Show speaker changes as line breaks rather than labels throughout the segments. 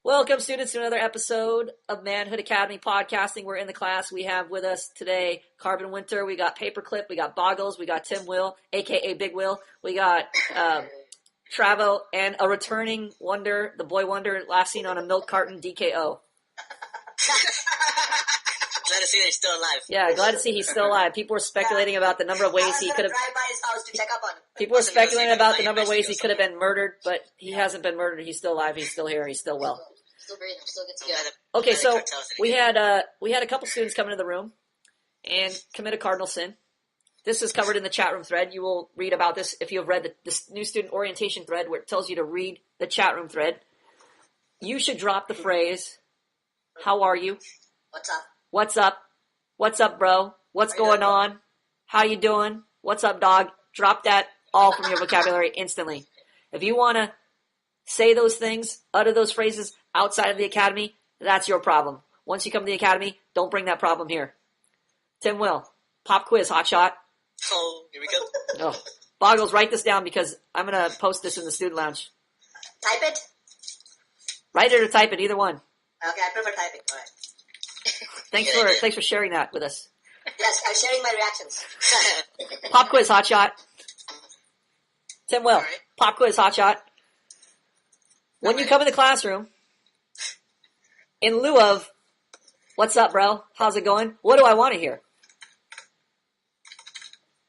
Welcome, students, to another episode of Manhood Academy podcasting. We're in the class. We have with us today Carbon Winter. We got Paperclip. We got Boggles. We got Tim Will, a.k.a. Big Will. We got Travo and a returning wonder, the boy wonder, last seen on a milk carton, DKO.
Glad to see that he's still alive.
Yeah, glad to see he's still alive. People were speculating about the number of ways he could have.
Drive by his house to check up on him.
People were speculating about the number of ways he could have been murdered, but he hasn't been murdered. He's still alive. He's still here. He's still well.
Still breathing. Still good to go.
Okay, so we had a couple students come into the room and commit a cardinal sin. This is covered in the chat room thread. You will read about this if you have read this new student orientation thread where it tells you to read the chat room thread. You should drop the phrase, "How are you?
What's up?
What's up? What's up, bro? What's going on? How you doing? What's up, dog?" Drop that all from your vocabulary instantly. If you want to say those things, utter those phrases outside of the academy, that's your problem. Once you come to the academy, don't bring that problem here. Tim Will, pop quiz, hotshot.
Oh, here we go.
Oh, Boggles, write this down because I'm going to post this in the student lounge.
Type it?
Write it or type it, either one.
Okay, I prefer typing. All right.
Thanks for sharing that with us.
Yes, I'm sharing my reactions.
Pop quiz, hotshot. Tim Will,
right.
Pop quiz, hotshot. When you come in the classroom, in lieu of, "What's up, bro? How's it going?" What do I want to hear?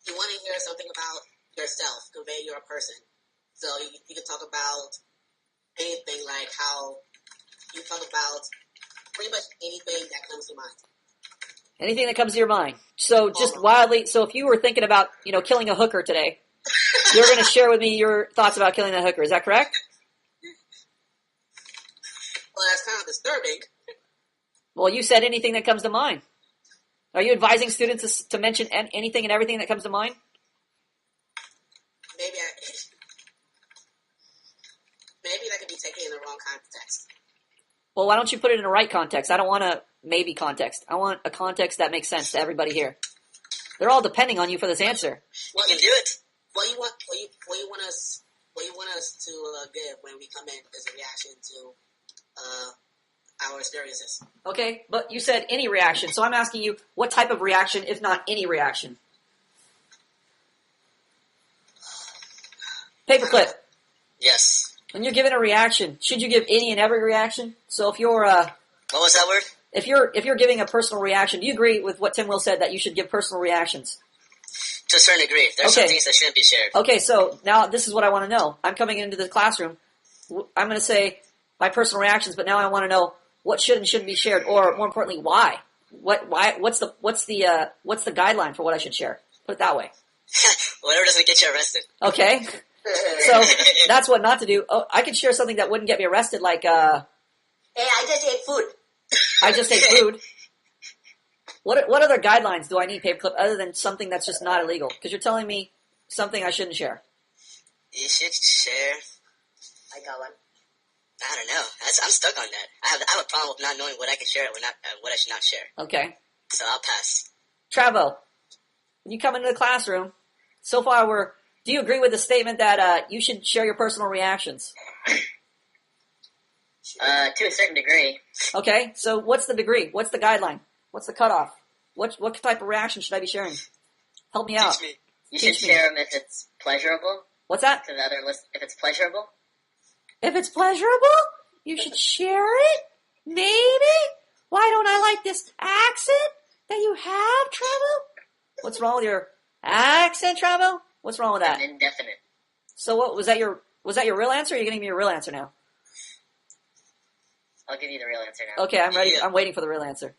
You want to hear something about yourself, convey you're a person. So you can talk about anything, like how you talk about pretty much anything that comes to mind.
Anything that comes to your mind. So just wildly, so if you were thinking about, killing a hooker today, you're going to share with me your thoughts about killing that hooker. Is that correct?
Well, that's kind of disturbing.
Well, you said anything that comes to mind. Are you advising students to mention anything and everything that comes to mind?
Maybe that could be taken in the wrong context.
Well, why don't you put it in the right context? I don't want a maybe context. I want a context that makes sense to everybody here. They're all depending on you for this answer.
Well, you can do it. What you want us to give when we come in is a reaction to our experiences.
Okay, but you said any reaction, so I'm asking you, what type of reaction, if not any reaction? Paperclip.
Yes.
When you're given a reaction, should you give any and every reaction? So if you're
what was that word?
If you're giving a personal reaction, do you agree with what Tim Will said that you should give personal reactions?
To a certain degree. There's some things that shouldn't be shared.
Okay, so now this is what I want to know. I'm coming into the classroom. I'm going to say my personal reactions, but now I want to know what should and shouldn't be shared, or more importantly, why. What's the guideline for what I should share? Put it that way.
Whatever doesn't get you arrested.
Okay. So that's what not to do. Oh, I could share something that wouldn't get me arrested, like
hey, I just ate food.
I just ate food. What other guidelines do I need, Paperclip, other than something that's just not illegal? Because you're telling me something I shouldn't share.
You should share. I got one. I don't know. I'm stuck on that. I have a problem with not knowing what I can share and what I should not share.
Okay.
So I'll pass.
Travo, when you come into the classroom, so far do you agree with the statement that you should share your personal reactions?
To a certain degree.
Okay, so what's the degree? What's the guideline? What's the cutoff? What type of reaction should I be sharing? Help me out.
Teach me. You should share them if it's pleasurable.
What's that?
To the other list, if it's pleasurable.
If it's pleasurable, you should share it? Maybe? Why don't I like this accent that you have, Travo? What's wrong with your accent, Travo? What's wrong with that?
An indefinite.
So what was that your real answer, or are you giving me your real answer now?
I'll give you the real answer now.
Okay, I'm ready. Yeah. I'm waiting for the real answer.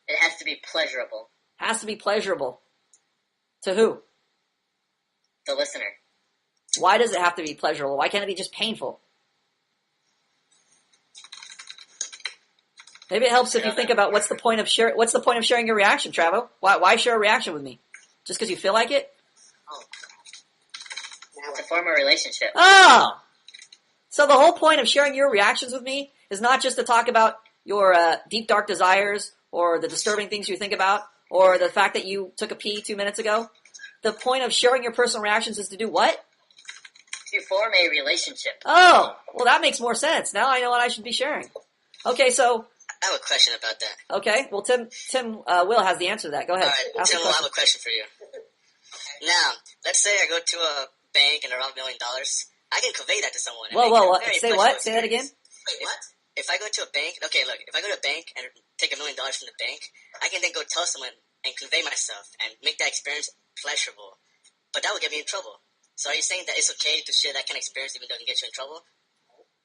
It has to be pleasurable.
Has to be pleasurable. To who?
The listener.
Why does it have to be pleasurable? Why can't it be just painful? Maybe it helps if you think about what's the point of sharing your reaction, Travo? Why share a reaction with me? Just because you feel like it?
Oh. To form a relationship.
Oh! So the whole point of sharing your reactions with me is not just to talk about your deep, dark desires or the disturbing things you think about or the fact that you took a pee 2 minutes ago. The point of sharing your personal reactions is to do what?
To form a relationship.
Oh, well, that makes more sense. Now I know what I should be sharing. Okay, so.
I have a question about that.
Okay, well, Tim Will has the answer to that. Go ahead.
All right, Tim, I have a question for you. Now, let's say I go to a bank and around $1 million. I can convey that to someone.
Whoa. Say what? Say that again?
Wait, what?
If I go to a bank, okay, look, if I go to a bank and take $1 million from the bank, I can then go tell someone and convey myself and make that experience pleasurable. But that would get me in trouble. So are you saying that it's okay to share that kind of experience even though it can get you in trouble?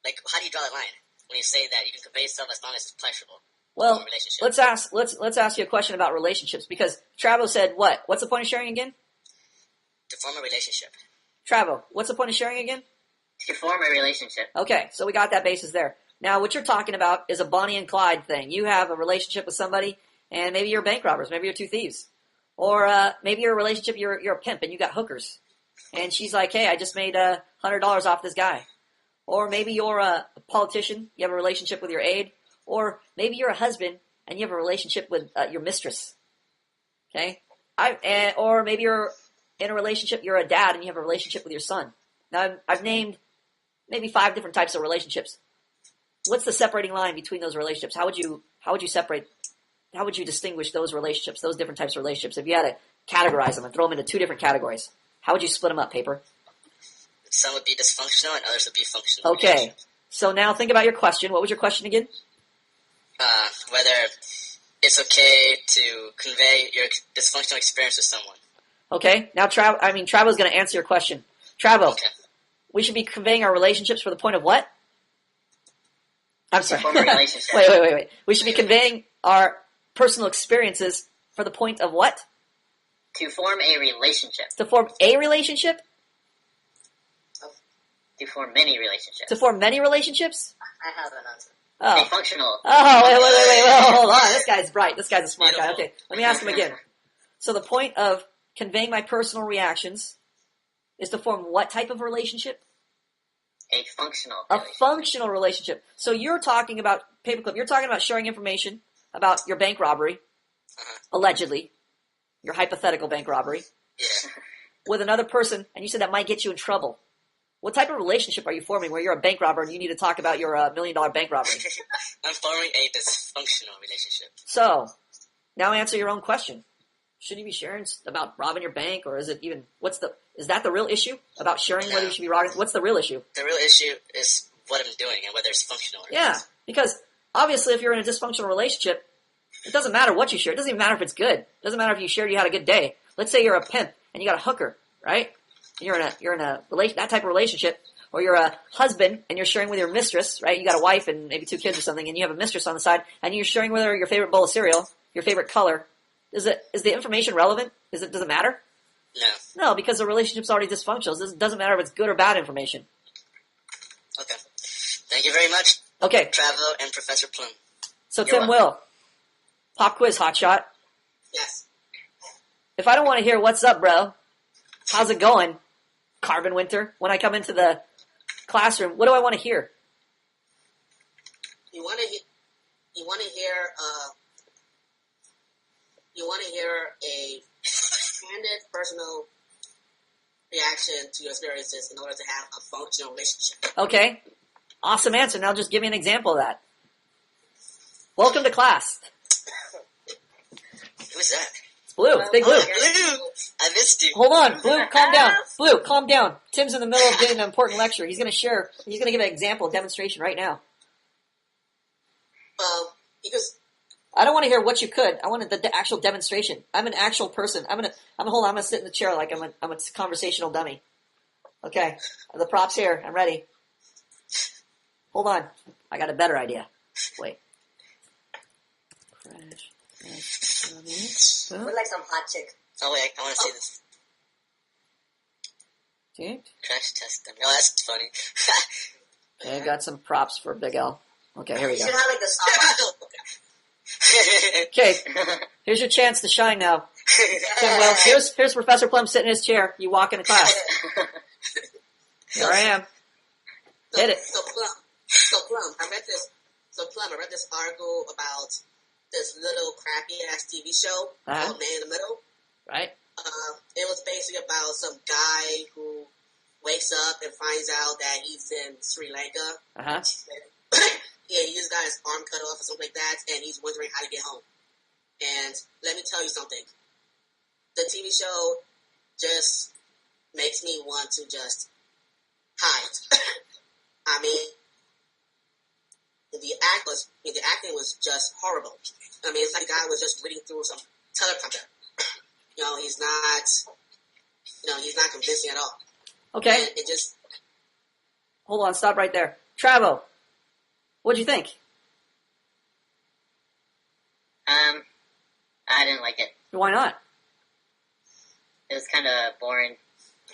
Like, how do you draw the line when you say that you can convey yourself as long as it's pleasurable?
Well, let's ask you a question about relationships because Travo said what? What's the point of sharing again?
To form a relationship.
Travo, what's the point of sharing again?
To form a relationship.
Okay, so we got that basis there. Now, what you're talking about is a Bonnie and Clyde thing. You have a relationship with somebody, and maybe you're bank robbers, maybe you're two thieves, or maybe you're a relationship. You're a pimp, and you got hookers, and she's like, "Hey, I just made $100 off this guy," or maybe you're a politician. You have a relationship with your aide, or maybe you're a husband and you have a relationship with your mistress. Okay, or maybe you're in a relationship. You're a dad, and you have a relationship with your son. Now, I've named maybe 5 different types of relationships. What's the separating line between those relationships? How would you separate? How would you distinguish those relationships, those different types of relationships? If you had to categorize them and throw them into 2 different categories, how would you split them up, Paper?
Some would be dysfunctional and others would be functional.
Okay. So now think about your question. What was your question again?
Whether it's okay to convey your dysfunctional experience with someone.
Okay. Now, Travo's going to answer your question. Travo,
Okay.
we should be conveying our relationships for the point of what? I'm sorry.
Form a relationship.
Wait. We should be conveying our personal experiences for the point of what?
To form a relationship.
To form a relationship?
To form many relationships.
To form many relationships?
I have an answer.
Oh.
A functional.
Oh, wait, hold on. This guy's bright. This guy's a smart guy. Okay, let me ask him again. So the point of conveying my personal reactions is to form what type of relationship?
A functional
A
relationship.
functional relationship. So you're talking about, Paperclip, you're talking about sharing information about your bank robbery, allegedly, your hypothetical bank robbery,
Yeah.
with another person, and you said that might get you in trouble. What type of relationship are you forming where you're a bank robber and you need to talk about your $1 million bank robbery?
I'm forming a dysfunctional relationship.
So, now answer your own question. Should you be sharing about robbing your bank, or is it even, is that the real issue? About sharing whether you should be robbing? What's the real issue?
The real issue is what I'm doing and whether it's functional or
Yeah,
not.
because obviously if you're in a dysfunctional relationship, it doesn't matter what you share. It doesn't even matter if it's good. It doesn't matter if you shared you had a good day. Let's say you're a pimp and you got a hooker, right? You're in a that type of relationship, or you're a husband and you're sharing with your mistress, right? You got a wife and maybe 2 kids or something, and you have a mistress on the side, and you're sharing with her your favorite bowl of cereal, your favorite color. Is the information relevant? Does it matter?
No.
No, because the relationship's already dysfunctional. It doesn't matter if it's good or bad information.
Okay. Thank you very much,
Okay,
Travo and Professor Plum.
so
You're
Tim Will, pop quiz, hotshot.
Yes.
If I don't want to hear what's up, bro, how's it going, Carbon Winter, when I come into the classroom, what do I want to hear?
You want to hear a candid, personal reaction to your experiences in order to have a functional relationship.
Okay, awesome answer. Now just give me an example of that. Welcome to class.
Who's that?
It's Blue. It's Big Blue.
Blue! I missed you.
Hold on, Blue, calm down. Blue, calm down. Tim's in the middle of giving an important lecture. He's going to give an example, a demonstration right now.
Because
I don't want to hear what you could. I want the actual demonstration. I'm an actual person. I'm gonna sit in the chair like I'm a conversational dummy. Okay, the props here. I'm ready. Hold on, I got a better idea. Wait.
we're like some hot chick.
Oh, wait, I want to see this.
Okay,
Crash test them. Oh, that's funny.
I got some props for Big L. Okay, here we
You
go.
should have like the song.
Okay, here's your chance to shine now. Tim Will, here's Professor Plum sitting in his chair. You walk into class. Here I am. Hit it.
So Plum, I read this article about this little crappy ass TV show called Man in the Middle.
Right?
It was basically about some guy who wakes up and finds out that he's in Sri Lanka.
Uh-huh.
Yeah, he just got his arm cut off or something like that, and he's wondering how to get home. And let me tell you something. The TV show just makes me want to just hide. I mean, the acting was just horrible. I mean, it's like the guy was just reading through some teleprompter. He's not convincing at all.
Okay.
And it just...
Hold on, stop right there. Travo, what'd you think?
I didn't like it.
Why not?
It was kind of boring.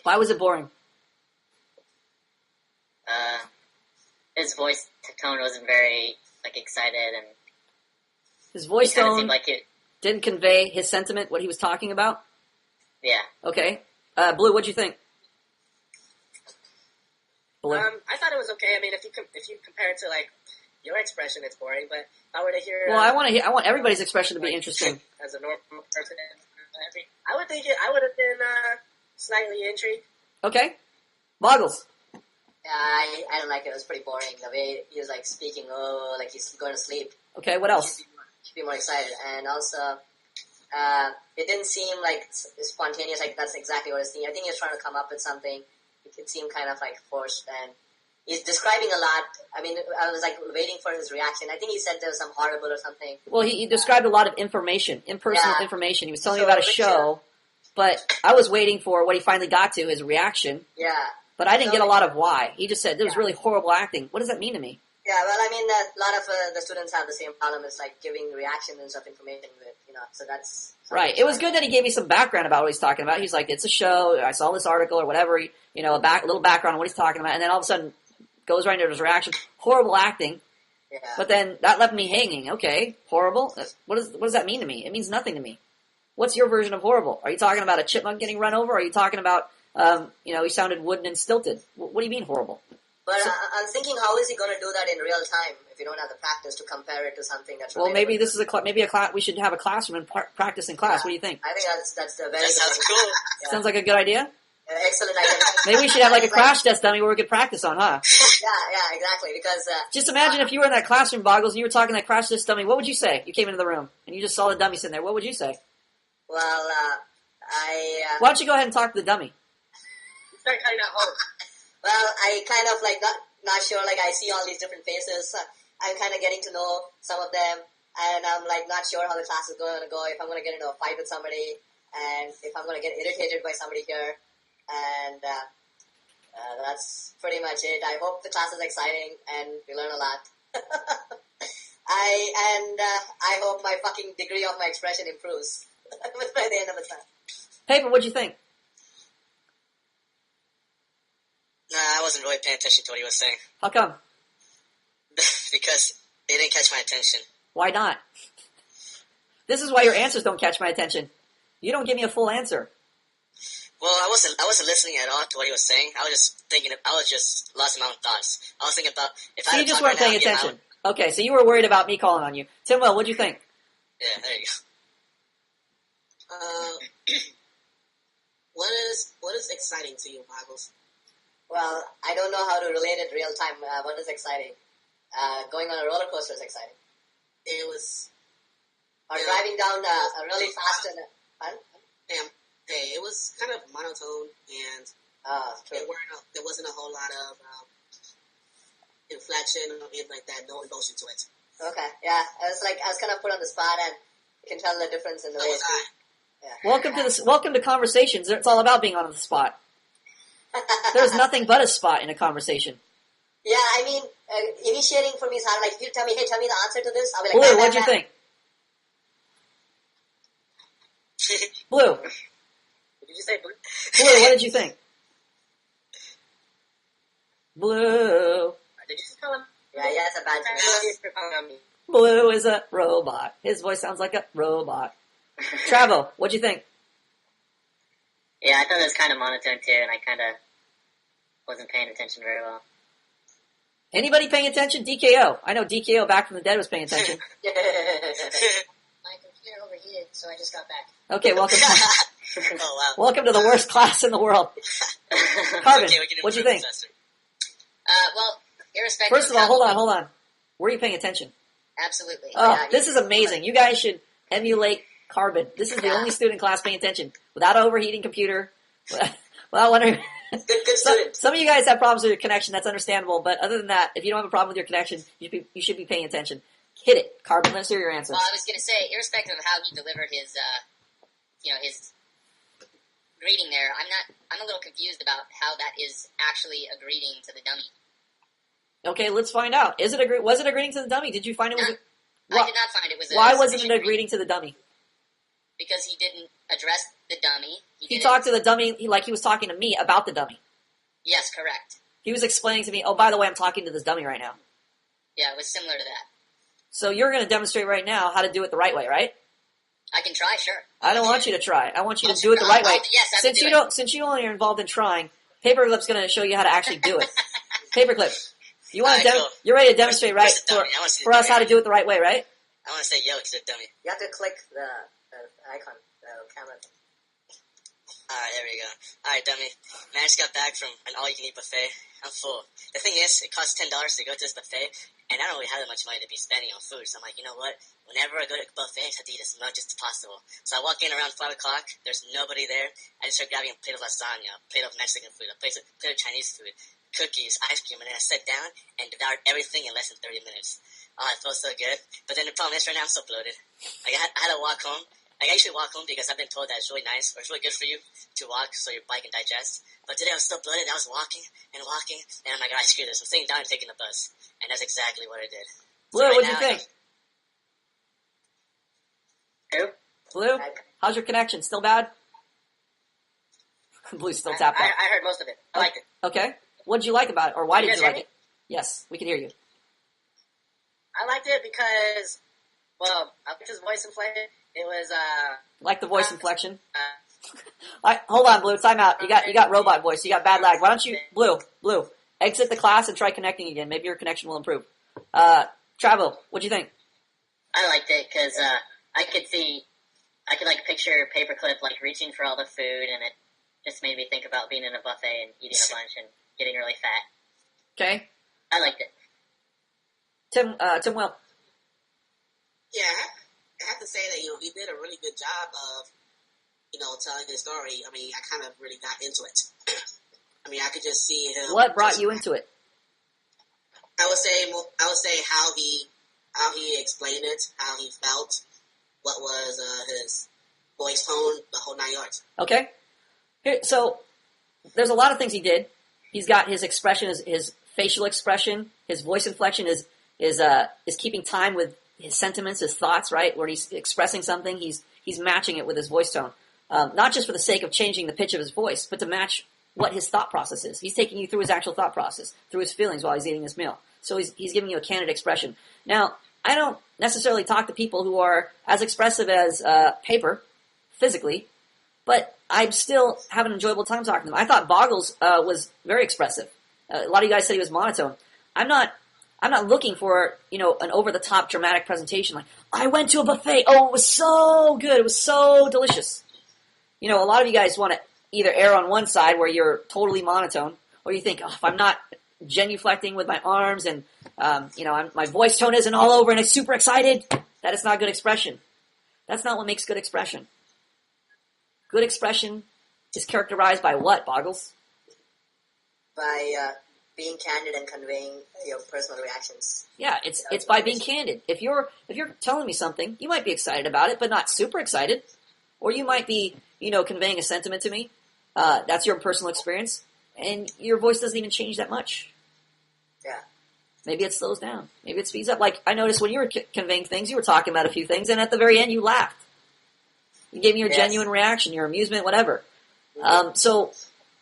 Why was it boring?
His voice tone wasn't very, excited, and
His voice
it kind of
tone
seemed like it,
didn't convey his sentiment, what he was talking about?
yeah.
Okay. Blue, what'd you think? Blue.
I thought it was okay. I mean, if you compare it to your expression, it's boring. But if I were to hear,
Well, I want everybody's expression to be interesting.
as a normal person, I would think I would have been slightly intrigued.
Okay. Boggles.
Yeah, I don't like it. It was pretty boring. The way he was speaking, like he's going to sleep.
Okay, what else?
Should be more excited. And also, it didn't seem spontaneous. That's exactly what it's thinking. I think he was trying to come up with something. It seemed kind of forced, and he's describing a lot. I mean, I was waiting for his reaction. I think he said there was some horrible or something.
Well, he described a lot of information, impersonal
Yeah.
information. He was telling me about a show, but I was waiting for what he finally got to, his reaction.
Yeah.
But I didn't get a lot of why. He just said, there was really horrible acting. What does that mean to me?
Yeah, well, I mean, a lot of the students have the same problem. It's giving reactions and stuff, information with, so that's...
Right. It was good that he gave me some background about what he's talking about. He's like, it's a show. I saw this article or whatever. A little background on what he's talking about. And then all of a sudden goes right into his reaction. Horrible acting.
Yeah.
But then that left me hanging. Okay, horrible. What does that mean to me? It means nothing to me. What's your version of horrible? Are you talking about a chipmunk getting run over? Or are you talking about, he sounded wooden and stilted? What do you mean horrible?
But I'm thinking, how is he going to do that in real time if you don't have the practice to compare it to something that's...
Well,
relatable?
maybe this is a class. We should have a classroom and practice in class. What do you think?
I think that's the very...
That sounds cool.
Yeah.
Sounds like a good idea.
Excellent idea.
Maybe we should have a crash test dummy where we could practice on, huh?
Yeah, exactly. Because
Just imagine if you were in that classroom, Boggles, and you were talking that crash test dummy. What would you say? You came into the room and you just saw the dummy sitting there. What would you say?
well,
Why don't you go ahead and talk to the dummy?
Start cutting out holes.
well, I kind of not sure. I see all these different faces. I'm kind of getting to know some of them, and I'm not sure how the class is going to go. If I'm going to get into a fight with somebody, and if I'm going to get irritated by somebody here, and that's pretty much it. I hope the class is exciting and we learn a lot. I hope my fucking degree of my expression improves by the end of the time.
Paper, what'd you think?
Nah, I wasn't really paying attention to what he was saying
How come?
because it didn't catch my attention.
Why not? This is why your answers don't catch my attention. You don't give me a full answer.
Well, I wasn't listening at all to what he was saying. I was just thinking. I was just lost in my own thoughts. I was thinking about if
So
I
you
had
just
talked
weren't
right
paying
now,
attention. Okay, so you were worried about me calling on you. Tim Will, what'd you think?
Yeah, there you go.
What is exciting to you, Boggles?
Well, I don't know how to relate it real time. What is exciting? Going on a roller coaster is exciting.
It was...
Or driving down really fast and...
Hey, it was kind of monotone, and there wasn't a whole lot of inflection or anything like that. No emotion to it.
Okay, yeah. I was kind of put on the spot, and you can tell the difference in the
So
way.
was I.
Yeah.
Welcome to Conversations. It's all about being on the spot. There's nothing but a spot in a conversation.
Yeah, I mean, initiating for me is hard. If you tell me, hey, tell me the answer to this, I'll be like,
Blue,
bam,
what'd
bam,
you
bam.
think? Blue,
Did you say blue?
Blue, what did you think? Blue.
Did you tell him?
Yeah, it's a bad thing.
Blue is a robot. His voice sounds like a robot. Travo, what'd you think?
Yeah, I thought it was kind of monotone too, and I kind of wasn't paying attention very well.
Anybody paying attention? DKO. I know DKO back from the dead was paying attention.
My computer overheated, so I just got back.
Okay, welcome.
Oh, wow.
Welcome to the worst class in the world. Carbon,
Okay, we can
what'd you
improve,
think?
Professor.
Well, irrespective.
First of all, hold on. Were you paying attention?
Absolutely.
Oh, this is amazing. You guys should emulate Carbon. This is the only student in class paying attention without overheating computer. Without wondering.
Good student.
Some of you guys have problems with your connection. That's understandable. But other than that, if you don't have a problem with your connection, you should be paying attention. Hit it, Carbon. Let's hear your answer.
Well, I was going to say, irrespective of how he delivered his, his greeting there, I'm a little confused about how that is actually a greeting to the dummy.
Okay, let's find out. Was it a greeting to the dummy? Did you find it was?
I did not find it was.
Why wasn't it a greeting to the dummy?
Because he didn't address the dummy.
He talked to the dummy like he was talking to me about the dummy.
Yes, correct.
He was explaining to me, oh, by the way, I'm talking to this dummy right now.
Yeah, it was similar to that.
So you're going to demonstrate right now how to do it the right way, right?
I can try, sure.
I don't want you to try. I want you to do it the right way.
Yes, I
Since you only are involved in trying, Paperclip's going to show you how to actually do it. Paperclip, you're ready to demonstrate right for us how to do it the right way, right?
I want to say yo to the dummy.
You have to click the icon, the camera.
Alright, there we go. Alright, dummy. Man, I just got back from an all-you-can-eat buffet. I'm full. The thing is, it costs $10 to go to this buffet, and I don't really have that much money to be spending on food, so I'm like, you know what? Whenever I go to a buffet, I just have to eat as much as possible. So I walk in around 5 o'clock, there's nobody there. I just start grabbing a plate of lasagna, a plate of Mexican food, a plate of Chinese food, cookies, ice cream, and then I sit down and devour everything in less than 30 minutes. Oh, it feels so good. But then the problem is right now I'm so bloated. Like, I had to walk home. Like, I usually walk home because I've been told that it's really nice, or it's really good for you to walk so your body can digest. But today I was so bloated, I was walking, and I'm like, I screw this. I'm sitting down and taking the bus. And that's exactly what I did.
Blue,
So
what'd you think?
Who?
Blue, how's your connection? Still bad? Blue's still tapped out.
I heard most of it. I liked it.
Okay. What did you like about it, or why
Can you
did you
guys
like
hear
it? Yes, we can hear you.
I liked it because, well, I liked his voice inflated. It was,
Like the voice inflection. Hold on, Blue. Time out. You got robot voice. You got bad lag. Why don't you, Blue, exit the class and try connecting again. Maybe your connection will improve. Travel, what'd you think?
I liked it because, I could like picture Paperclip like reaching for all the food, and it just made me think about being in a buffet and eating a bunch and getting really fat.
Okay.
I liked it.
Tim Well.
Yeah, I have to say that, he did a really good job of, telling his story. I mean, I kind of really got into it. I mean, I could just see him.
What brought you into it?
I would say how he explained it, how he felt, what was his voice tone, the whole 9 yards.
Okay. So there's a lot of things he did. He's got his expression, his facial expression, his voice inflection is keeping time with his sentiments, his thoughts, right? Where he's expressing something, he's matching it with his voice tone. Not just for the sake of changing the pitch of his voice, but to match what his thought process is. He's taking you through his actual thought process, through his feelings while he's eating his meal. So he's giving you a candid expression. Now, I don't necessarily talk to people who are as expressive as Paper, physically, but I still have an enjoyable time talking to them. I thought Boggles was very expressive. A lot of you guys said he was monotone. I'm not looking for, an over-the-top dramatic presentation like, I went to a buffet, oh, it was so good, it was so delicious. A lot of you guys want to either err on one side where you're totally monotone, or you think, if I'm not genuflecting with my arms and, my voice tone isn't all over and I'm super excited, that is not good expression. That's not what makes good expression. Good expression is characterized by what, Boggles?
By being candid and conveying your personal reactions.
Yeah, it's by being candid. If you're telling me something, you might be excited about it, but not super excited. Or you might be, conveying a sentiment to me. That's your personal experience. And your voice doesn't even change that much.
Yeah.
Maybe it slows down. Maybe it speeds up. Like, I noticed when you were conveying things, you were talking about a few things, and at the very end, you laughed. You gave me your genuine reaction, your amusement, whatever. So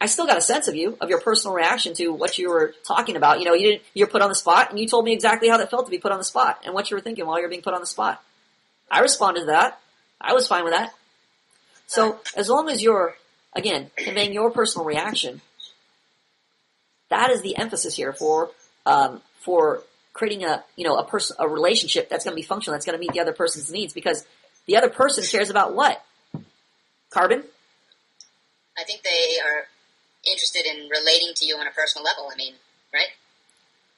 I still got a sense of you, of your personal reaction to what you were talking about. You're put on the spot, and you told me exactly how that felt to be put on the spot, and what you were thinking while you were being put on the spot. I responded to that. I was fine with that. So as long as you're, again, conveying your personal reaction, that is the emphasis here for creating a relationship that's going to be functional, that's going to meet the other person's needs, because the other person cares about what? Carbon?
I think they are interested in relating to you on a personal level. I mean, right?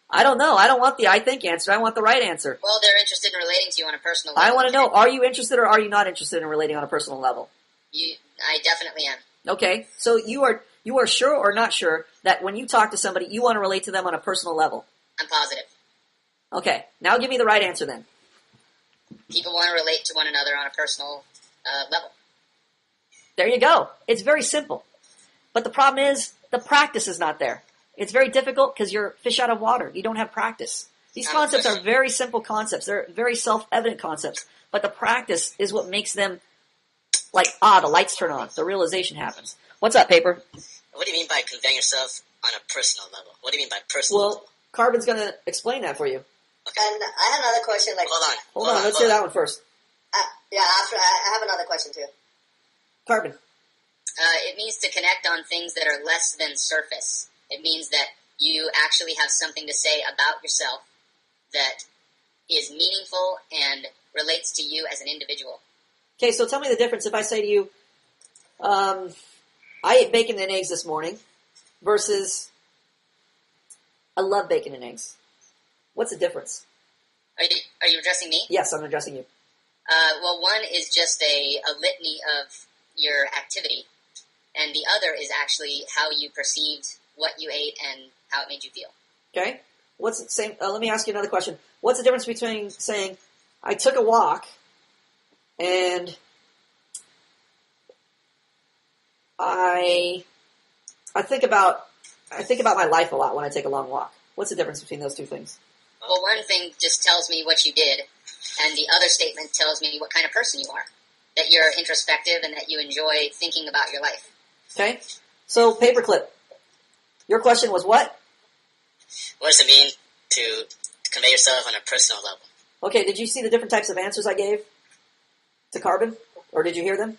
I don't know. I don't want the I think answer. I want the right answer.
Well, they're interested in relating to you on a personal level.
I want to know, are you interested or are you not interested in relating on a personal level?
I definitely am.
Okay, so you are sure or not sure that when you talk to somebody, you want to relate to them on a personal level?
I'm positive.
Okay, now give me the right answer then.
People want to relate to one another on a personal level.
There you go. It's very simple. But the problem is, the practice is not there. It's very difficult because you're fish out of water. You don't have practice. These concepts are very simple concepts. They're very self-evident concepts. But the practice is what makes them like, the lights turn on. The realization happens. What's up, Paper?
What do you mean by conveying yourself on a personal level? What do you mean by personal level?
Well, Carbon's going to explain that for you.
And I had another question. Like,
Hold on. Let's hear that one first.
After I have another question too.
Carbon.
It means to connect on things that are less than surface. It means that you actually have something to say about yourself that is meaningful and relates to you as an individual.
Okay, so tell me the difference if I say to you, I ate bacon and eggs this morning versus I love bacon and eggs. What's the difference?
Are you addressing me?
Yes, I'm addressing you.
Well, one is just a litany of your activity, and the other is actually how you perceived what you ate and how it made you feel.
Okay? What's the same? Let me ask you another question. What's the difference between saying I took a walk and I think about my life a lot when I take a long walk? What's the difference between those two things?
Well, one thing just tells me what you did, and the other statement tells me what kind of person you are. That you're introspective and that you enjoy thinking about your life.
Okay? So, Paperclip, your question was what?
What does it mean to convey yourself on a personal level?
Okay, did you see the different types of answers I gave to Carbon? Or did you hear them?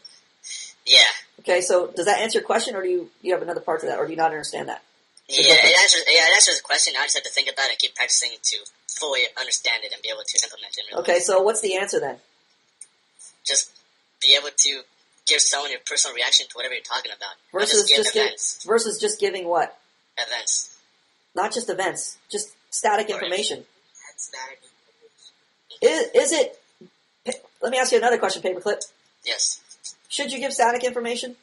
Yeah.
Okay, so does that answer your question, or do you have another part to that, or do you not understand that?
Yeah, it answers the question. I just have to think about it and keep practicing to fully understand it and be able to implement it in real life.
Okay, so what's the answer then?
Just be able to give someone your personal reaction to whatever you're talking about.
Versus just giving what?
Events.
Not just events, just static information.
That's static.
Is it... Let me ask you another question, Paperclip.
Yes.
Should you give static information?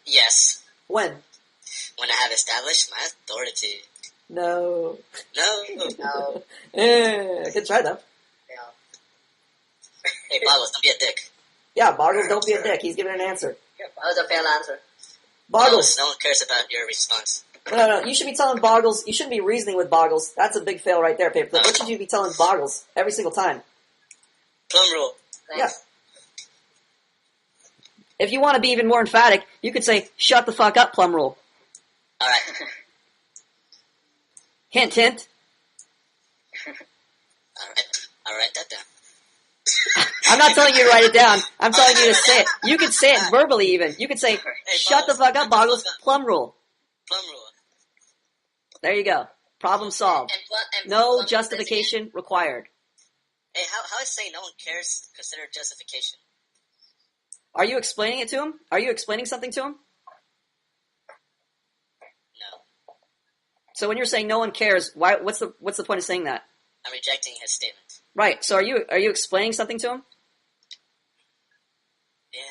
Yes.
When?
When I have established my authority.
No.
No.
Good try, though.
Yeah.
Hey, Boggles, don't be a dick.
Yeah, Boggles, don't be a dick. He's giving an answer.
That was a fair answer.
Boggles.
No one cares about your response.
No. You should be telling Boggles. You shouldn't be reasoning with Boggles. That's a big fail right there, Paperclip. What should you be telling Boggles every single time?
Plum rule.
Thanks.
Yeah. If you want to be even more emphatic, you could say, shut the fuck up, Plum Rule.
Alright.
Hint, hint.
Alright. I'll write that down.
I'm not telling you to write it down. I'm telling you to say it. You could say it verbally even. You could say, shut the fuck up, Boggles, Plum Rule.
Plum rule.
There you go. Problem solved.
And
No
Plum
justification required.
Hey, how is saying no one cares considered justification?
Are you explaining it to him? Are you explaining something to him?
No.
So when you're saying no one cares, what's the point of saying that?
I'm rejecting his statement.
Right. So are you explaining something to him?
Yeah.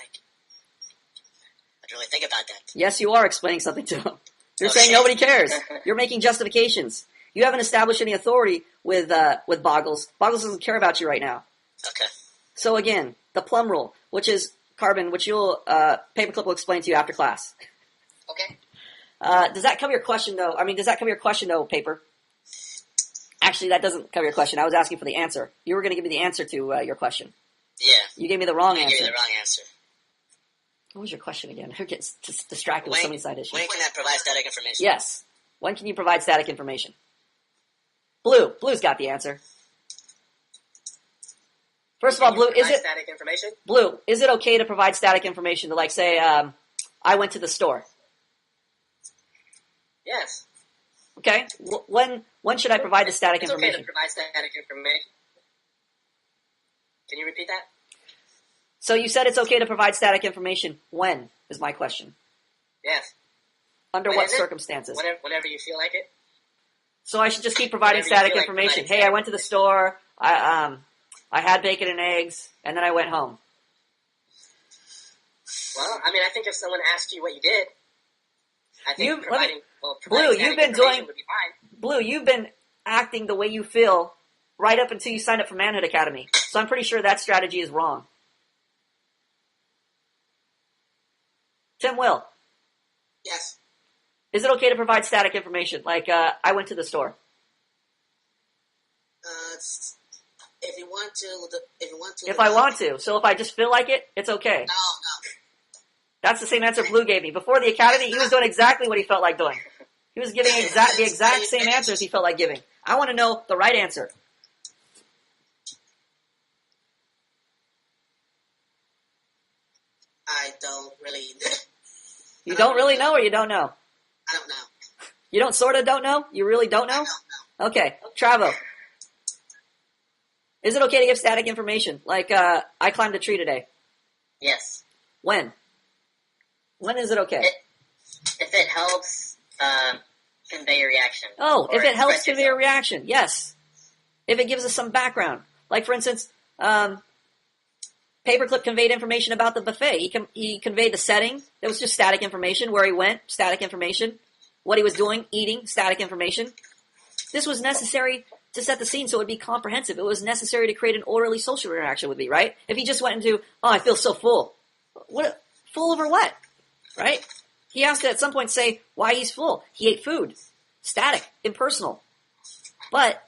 I'd really think about that.
Yes, you are explaining something to him. You're
Oh,
saying
shit.
nobody cares. You're making justifications. You haven't established any authority with Boggles. Boggles doesn't care about you right now.
Okay.
So again, the Plum Rule, which is Carbon, which Paperclip will explain to you after class.
Okay.
Does that cover your question, though? I mean, does that cover your question, though, Paper? Actually, that doesn't cover your question. I was asking for the answer. You were going to give me the answer to your question.
Yeah.
You gave me the wrong
I
answer.
gave you the wrong answer.
What was your question again? I get distracted with so many side issues.
When can I provide static information?
Yes. When can you provide static information? Blue's got the answer. First of all, Blue, is it
static information?
Blue? Is it okay to provide static information to, like, say, I went to the store?
Yes.
Okay. When should I provide the static
It's okay
information?
to provide static information. Can you repeat that?
So you said it's okay to provide static information. When is my question?
Yes.
Under
When
what
is it?
circumstances?
Whenever you feel like it.
So I should just keep providing
Whenever you
static
feel like
information.
providing
Hey, I went to the store. I had bacon and eggs, and then I went home.
Well, I mean, I think if someone asked you what you did, I think
Blue,
providing
you've
static
been
information
doing.
would be fine.
Blue, you've been acting the way you feel right up until you signed up for Manhood Academy. So I'm pretty sure that strategy is wrong. Tim Will,
Yes.
is it okay to provide static information? Like, I went to the store.
If you want to,
If I want to. So if I just feel like it, it's okay.
No.
That's the same answer Blue gave me. Before the academy, he was doing exactly what he felt like doing. He was giving the exact same answers he felt like giving. I want to know the right answer.
I don't really.
You don't really know or you don't know?
I don't know.
You don't sort of don't know? You really don't
I
know?
don't know.
Okay. Travo. Is it okay to give static information? Like, I climbed a tree today.
Yes.
When? When is it okay?
If it helps convey your reaction.
Oh,
or
if it helps
express
convey a
yourself.
reaction, yes. If it gives us some background. Like, for instance, Paperclip conveyed information about the buffet. He conveyed the setting. It was just static information. Where he went, static information. What he was doing, eating, static information. This was necessary to set the scene so it would be comprehensive. It was necessary to create an orderly social interaction with me, right? If he just went into, oh, I feel so full. What? Full over what? Right? He has to at some point say why he's full. He ate food. Static, impersonal. But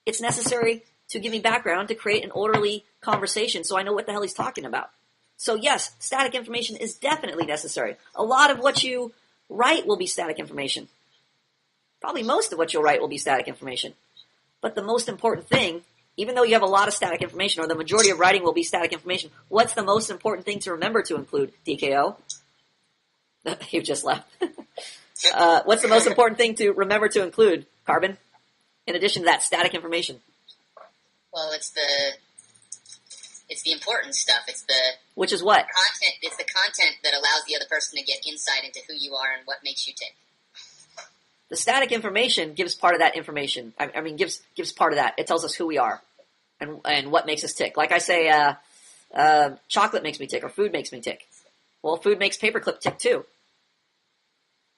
it's necessary to give me background to create an orderly conversation so I know what the hell he's talking about. So yes, static information is definitely necessary. A lot of what you write will be static information. Probably most of what you'll write will be static information. But the most important thing, even though you have a lot of static information, or the majority of writing will be static information, what's the most important thing to remember to include, DKO? You just left. What's the most important thing to remember to include, Carbon? In addition to that static information.
Well, it's the important stuff.
Which is what?
Content. It's the content that allows the other person to get insight into who you are and what makes you tick.
The static information gives part of that information. I mean, gives part of that. It tells us who we are and what makes us tick. Like I say, chocolate makes me tick, or food makes me tick. Well, food makes Paperclip tick too.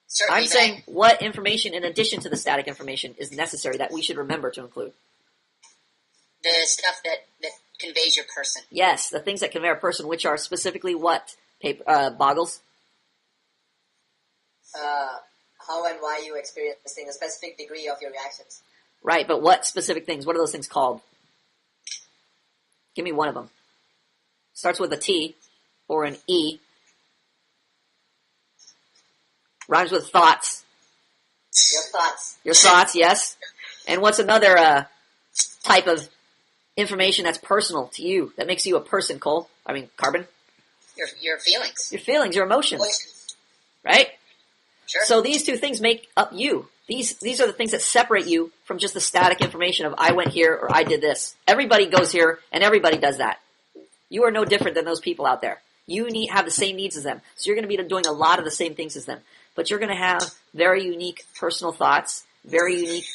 Certainly
I'm saying what information in addition to the static information is necessary that we should remember to include.
the stuff that conveys your person.
Yes, the things that convey a person, which are specifically what, Boggles?
How and why you experiencing a specific degree of your reactions.
Right, but what specific things? What are those things called? Give me one of them. Starts with a T or an E. Rhymes with thoughts.
Your thoughts.
Your thoughts, yes. And what's another type of information that's personal to you, that makes you a person, Cole? I mean, Carbon?
Your feelings.
Your feelings, your emotions. Right?
Sure.
So these two things make up you. These are the things that separate you from just the static information of I went here or I did this. Everybody goes here and everybody does that. You are no different than those people out there. You have the same needs as them. So you're going to be doing a lot of the same things as them. But you're going to have very unique personal thoughts, very unique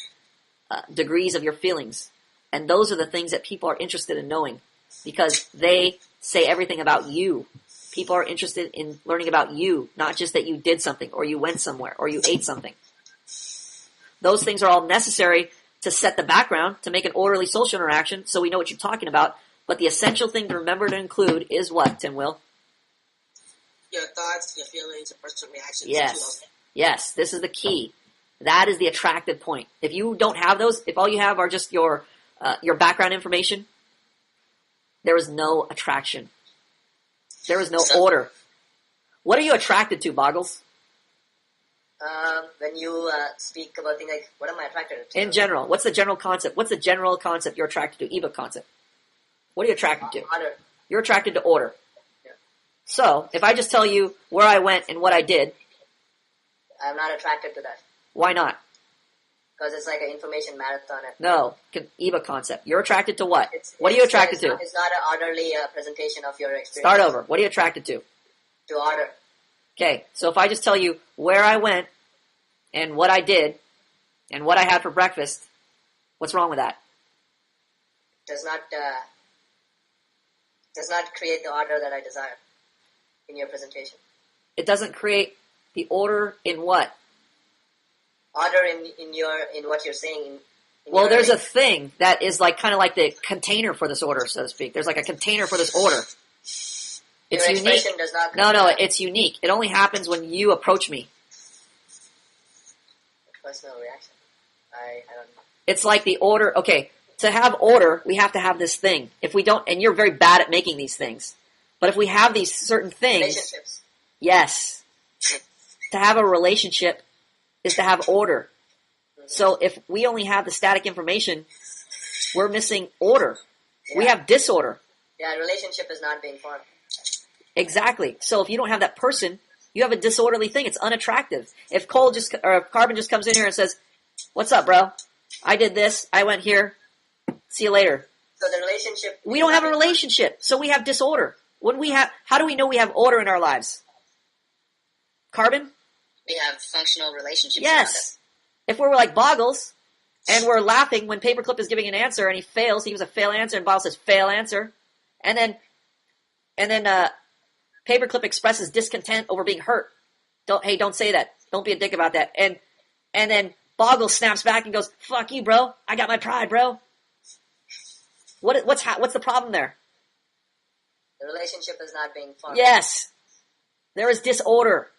degrees of your feelings. And those are the things that people are interested in knowing because they say everything about you. People are interested in learning about you, not just that you did something or you went somewhere or you ate something. Those things are all necessary to set the background, to make an orderly social interaction so we know what you're talking about. But the essential thing to remember to include is what, Tim Will?
Your thoughts, your feelings, your personal reactions.
Yes. Yes, this is the key. That is the attractive point. If you don't have those, if all you have are just your background information, there is no attraction. There is no order. What are you attracted to, Boggles?
When you speak about things like, what am I attracted to?
In general, what's the general concept? What's the general concept you're attracted to? Ebook concept. What are you attracted to?
Order.
You're attracted to order.
Yeah.
So, if I just tell you where I went and what I did,
I'm not attracted to that.
why not?
Because it's like an information marathon.
No, EBA concept. You're attracted to what? What are you attracted to?
It's not an orderly presentation of your experience.
Start over. What are you attracted to?
To order.
Okay, so if I just tell you where I went and what I did and what I had for breakfast, what's wrong with that?
Does not create the order that I desire in your presentation.
It doesn't create the order in what?
Order in what you're saying.
Well, there's a thing that is like kind of like the container for this order, so to speak. There's like a container for this order. It's
your
unique.
Does not
No, it's unique. It only happens when you approach me.
Personal reaction. I don't know.
It's like the order. Okay, to have order, we have to have this thing. If we don't, and you're very bad at making these things, but if we have these certain things,
Relationships.
yes, to have a relationship is to have order. So if we only have the static information, we're missing order.
Yeah.
We have disorder.
Yeah, relationship is not being formed.
Exactly. So if you don't have that person, you have a disorderly thing. It's unattractive. If Carbon just comes in here and says, "What's up, bro? I did this. I went here. See you later."
So the relationship.
We don't have a relationship, so we have disorder. How do we know we have order in our lives? Carbon?
We have functional relationships.
Yes. If we're like Boggles, and we're laughing when Paperclip is giving an answer and he fails, he gives a fail answer, and Boggles says fail answer, and then Paperclip expresses discontent over being hurt. Don't say that. Don't be a dick about that. And then Boggles snaps back and goes, "Fuck you, bro. I got my pride, bro." What's the problem there?
The relationship is not being formed.
Yes, there is disorder.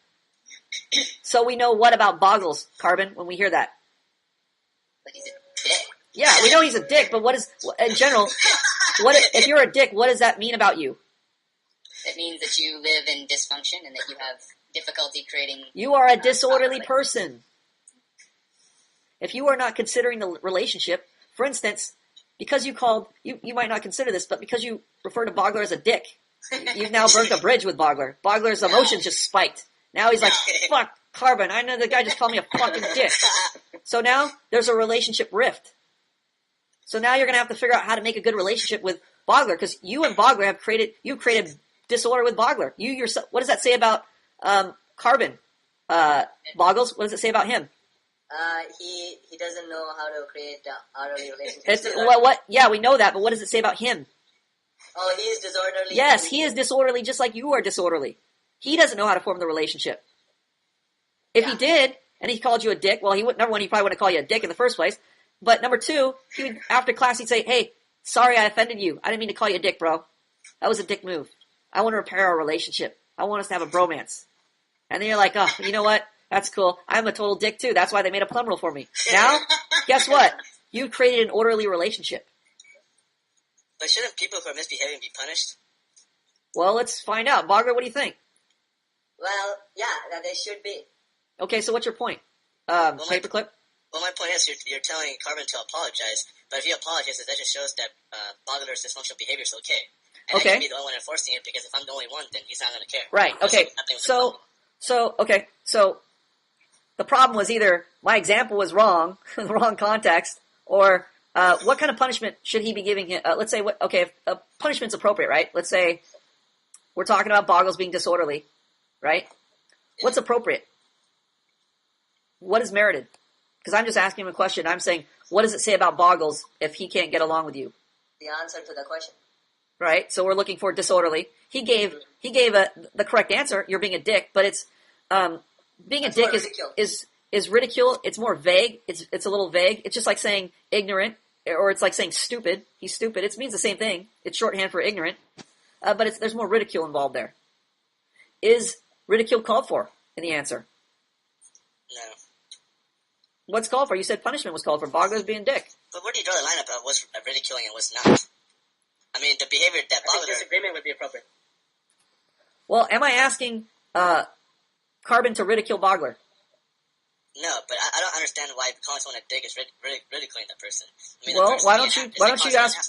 So we know what about Boggles, Carbon, when we hear that?
But he's a dick.
Yeah, we know he's a dick, but what is, in general, if you're a dick, what does that mean about you?
It means that you live in dysfunction and that you have difficulty creating...
You are a disorderly person. If you are not considering the relationship, for instance, because you might not consider this, but because you refer to Bogler as a dick, you've now burnt a bridge with Bogler. Bogler's emotions just spiked. Now he's like, "Fuck, Carbon, I know the guy just called me a fucking dick." So now there's a relationship rift. So now you're going to have to figure out how to make a good relationship with Bogler, because you and Bogler you've created disorder with Bogler. You yourself, what does that say about Carbon? Boggles, what does it say about him?
He doesn't know how to create orderly relationships.
Yeah, we know that, but what does it say about him?
Oh, he is disorderly.
Yes, he is disorderly just like you are disorderly. He doesn't know how to form the relationship. If he did, and he called you a dick, well, number one, he probably wouldn't call you a dick in the first place. But number two, he would, after class, he'd say, "Hey, sorry I offended you. I didn't mean to call you a dick, bro. That was a dick move. I want to repair our relationship. I want us to have a bromance." And then you're like, "Oh, you know what? That's cool. I'm a total dick too. That's why they made a plum rule for me." Now, guess what? You created an orderly relationship.
But shouldn't people who are misbehaving be punished?
Well, let's find out. Bogger, what do you think?
Well, yeah, that they should be.
Okay, so what's your point? Paperclip?
Well, my point is you're telling Carbon to apologize, but if he apologizes, that just shows that Bogler's dysfunctional behavior is okay. And I can be the only one enforcing it, because if I'm the only one, then he's not going to care.
Right, okay. So the problem was either my example was wrong, the wrong context, or what kind of punishment should he be giving him? Let's say, if punishment's appropriate, right? Let's say we're talking about Boggles being disorderly, right? What's appropriate? What is merited? Because I'm just asking him a question. I'm saying, what does it say about Boggles if he can't get along with you?
The answer to the question.
Right? So we're looking for disorderly. He gave the correct answer. You're being a dick, but it's being a dick is ridicule. It's more vague. It's a little vague. It's just like saying ignorant, or it's like saying stupid. He's stupid. It means the same thing. It's shorthand for ignorant, but there's more ridicule involved there. Is ridicule called for in the answer?
No.
What's called for? You said punishment was called for. Bogler's being a dick.
But where do you draw the line about what's ridiculing and what's not? I mean, the behavior that
I think disagreement would be appropriate.
Well, am I asking Carbon to ridicule Bogler?
No, but I don't understand why calling someone a dick is ridiculing that person. I mean,
Well, why don't you ask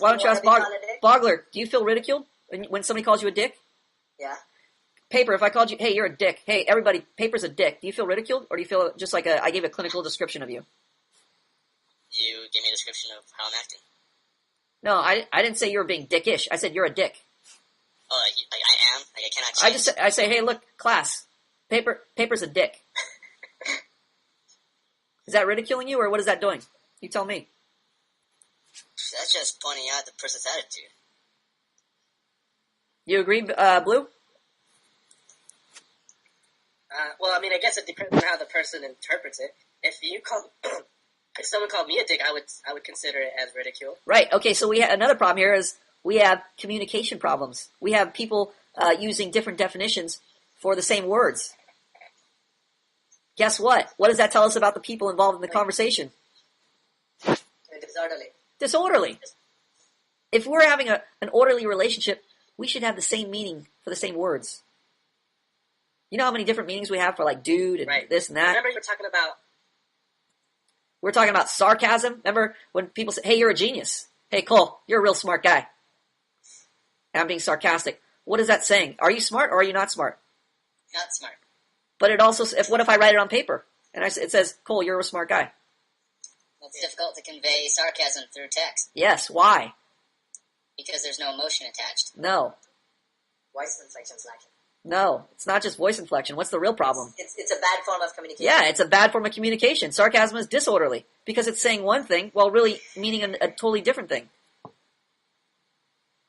Bogler? Do you feel ridiculed when somebody calls you a dick?
Yeah.
Paper, if I called you, "Hey, you're a dick. Hey, everybody, Paper's a dick." Do you feel ridiculed, or do you feel just like I gave a clinical description of you?
You gave me a description of how I'm acting.
No, I didn't say you were being dickish. I said you're a dick.
Oh, like I am? Like I cannot change?
I say, hey, look, class, paper's a dick. Is that ridiculing you, or what is that doing? You tell me.
That's just pointing out the person's attitude.
You agree, Blue?
Well, I mean, I guess it depends on how the person interprets it. If someone called me a dick, I would consider it as ridicule.
Right. Okay. So we have another problem here is we have communication problems. We have people using different definitions for the same words. Guess what? What does that tell us about the people involved in the conversation?
Disorderly.
Disorderly. If we're having an orderly relationship, we should have the same meaning for the same words. You know how many different meanings we have for like dude and
Right.
this and that?
Remember you were talking about...
We're talking about sarcasm. Remember when people say, hey, you're a genius. Hey, Cole, you're a real smart guy. And I'm being sarcastic. What is that saying? Are you smart or are you not smart?
Not smart.
But it also, what if I write it on paper? And it says, Cole, you're a smart guy.
Well, it's difficult to convey sarcasm through text
Yes, why?
because there's no emotion attached.
No.
Voice inflection's lacking.
No. It's not just voice inflection. What's the real problem?
It's a bad form of communication.
Yeah, it's a bad form of communication. Sarcasm is disorderly because it's saying one thing while really meaning a totally different thing.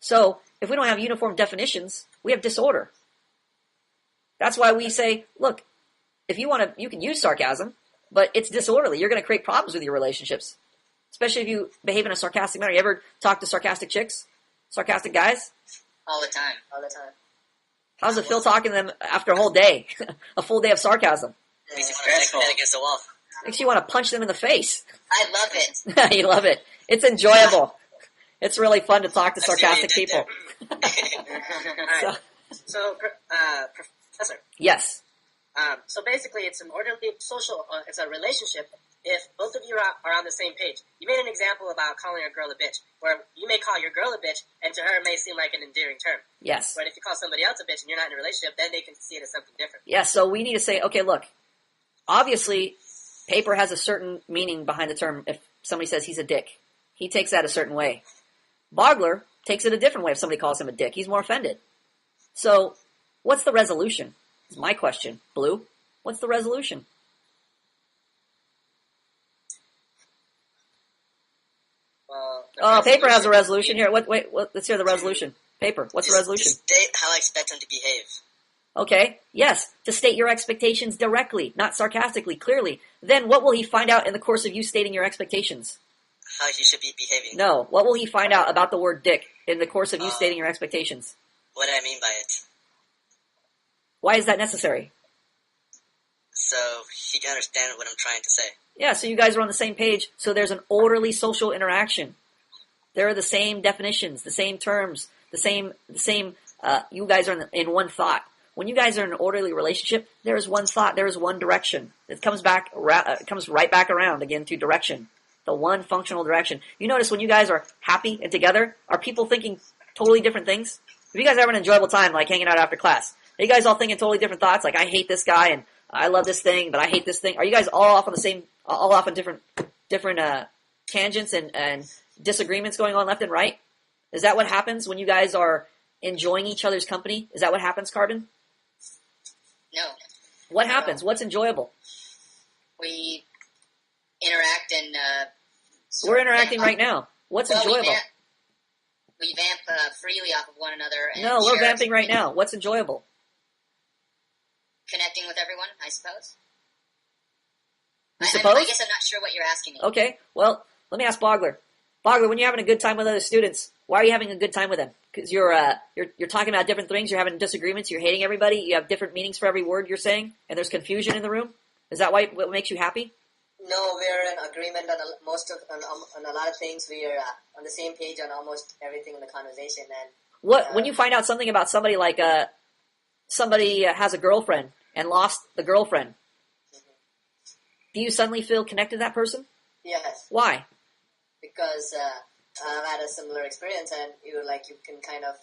So, if we don't have uniform definitions, we have disorder. That's why we say, look, if you want to, you can use sarcasm, but it's disorderly. You're going to create problems with your relationships, especially if you behave in a sarcastic manner. You ever talk to sarcastic chicks? Sarcastic guys?
All the time.
All the time.
How does it feel talking to them after a whole day? A full day of sarcasm?
Makes you want to bang your head against the wall.
Makes you want to punch them in the face.
I love it.
You love it. It's enjoyable. It's really fun to talk to
I see what you
sarcastic
did
people.
All right. So, Professor,
Yes.
so basically it's an orderly social, it's a relationship if both of you are on the same page. You made an example about calling a girl a bitch, where you may call your girl a bitch, and to her it may seem like an endearing term.
Yes.
But if you call somebody else a bitch and you're not in a relationship, then they can see it as something different.
Yes, so we need to say, okay, look, obviously, paper has a certain meaning behind the term. If somebody says he's a dick, he takes that a certain way. Bogler takes it a different way if somebody calls him a dick. He's more offended. So, what's the resolution? Is my question. Blue, what's the resolution?
Well,
Oh, paper has a resolution here. Let's hear the resolution. Paper, what's the
Just
resolution?
state how I expect him to behave.
Okay, yes, to state your expectations directly, not sarcastically, clearly. Then what will he find out in the course of you stating your expectations?
How he should be behaving.
No, what will he find out about the word dick in the course of you stating your expectations?
What do I mean by it?
Why is that necessary?
So he can understand what I'm trying to say.
Yeah, so you guys are on the same page, so there's an orderly social interaction. There are the same definitions, the same terms, the same, you guys are in one thought. When you guys are in an orderly relationship, there is one thought, there is one direction. It comes right back around again to direction. The one functional direction. You notice when you guys are happy and together, are people thinking totally different things? If you guys have an enjoyable time, like hanging out after class, are you guys all thinking totally different thoughts? Like, I hate this guy and I love this thing, but I hate this thing. Are you guys all off on different tangents and disagreements going on left and right? Is that what happens when you guys are enjoying each other's company? Is that what happens, Carbon?
No.
What happens? What's enjoyable?
We interact and...
We're interacting right now. What's enjoyable?
We vamp freely off of one another. And
No, we're
share
vamping right now. What's enjoyable?
Connecting with everyone, I suppose.
You
I
suppose?
guess I'm not sure what you're asking me.
Okay, well, let me ask Bogler. Bogler, when you're having a good time with other students, why are you having a good time with them? Because you're talking about different things, you're having disagreements, you're hating everybody, you have different meanings for every word you're saying, and there's confusion in the room? Is that what makes you happy?
No, we're in agreement on a lot of things. We are on the same page on almost everything in the conversation. And
When you find out something about somebody like somebody has a girlfriend and lost the girlfriend, do you suddenly feel connected to that person?
yes,
Why?
because I've had a similar experience, and you can kind of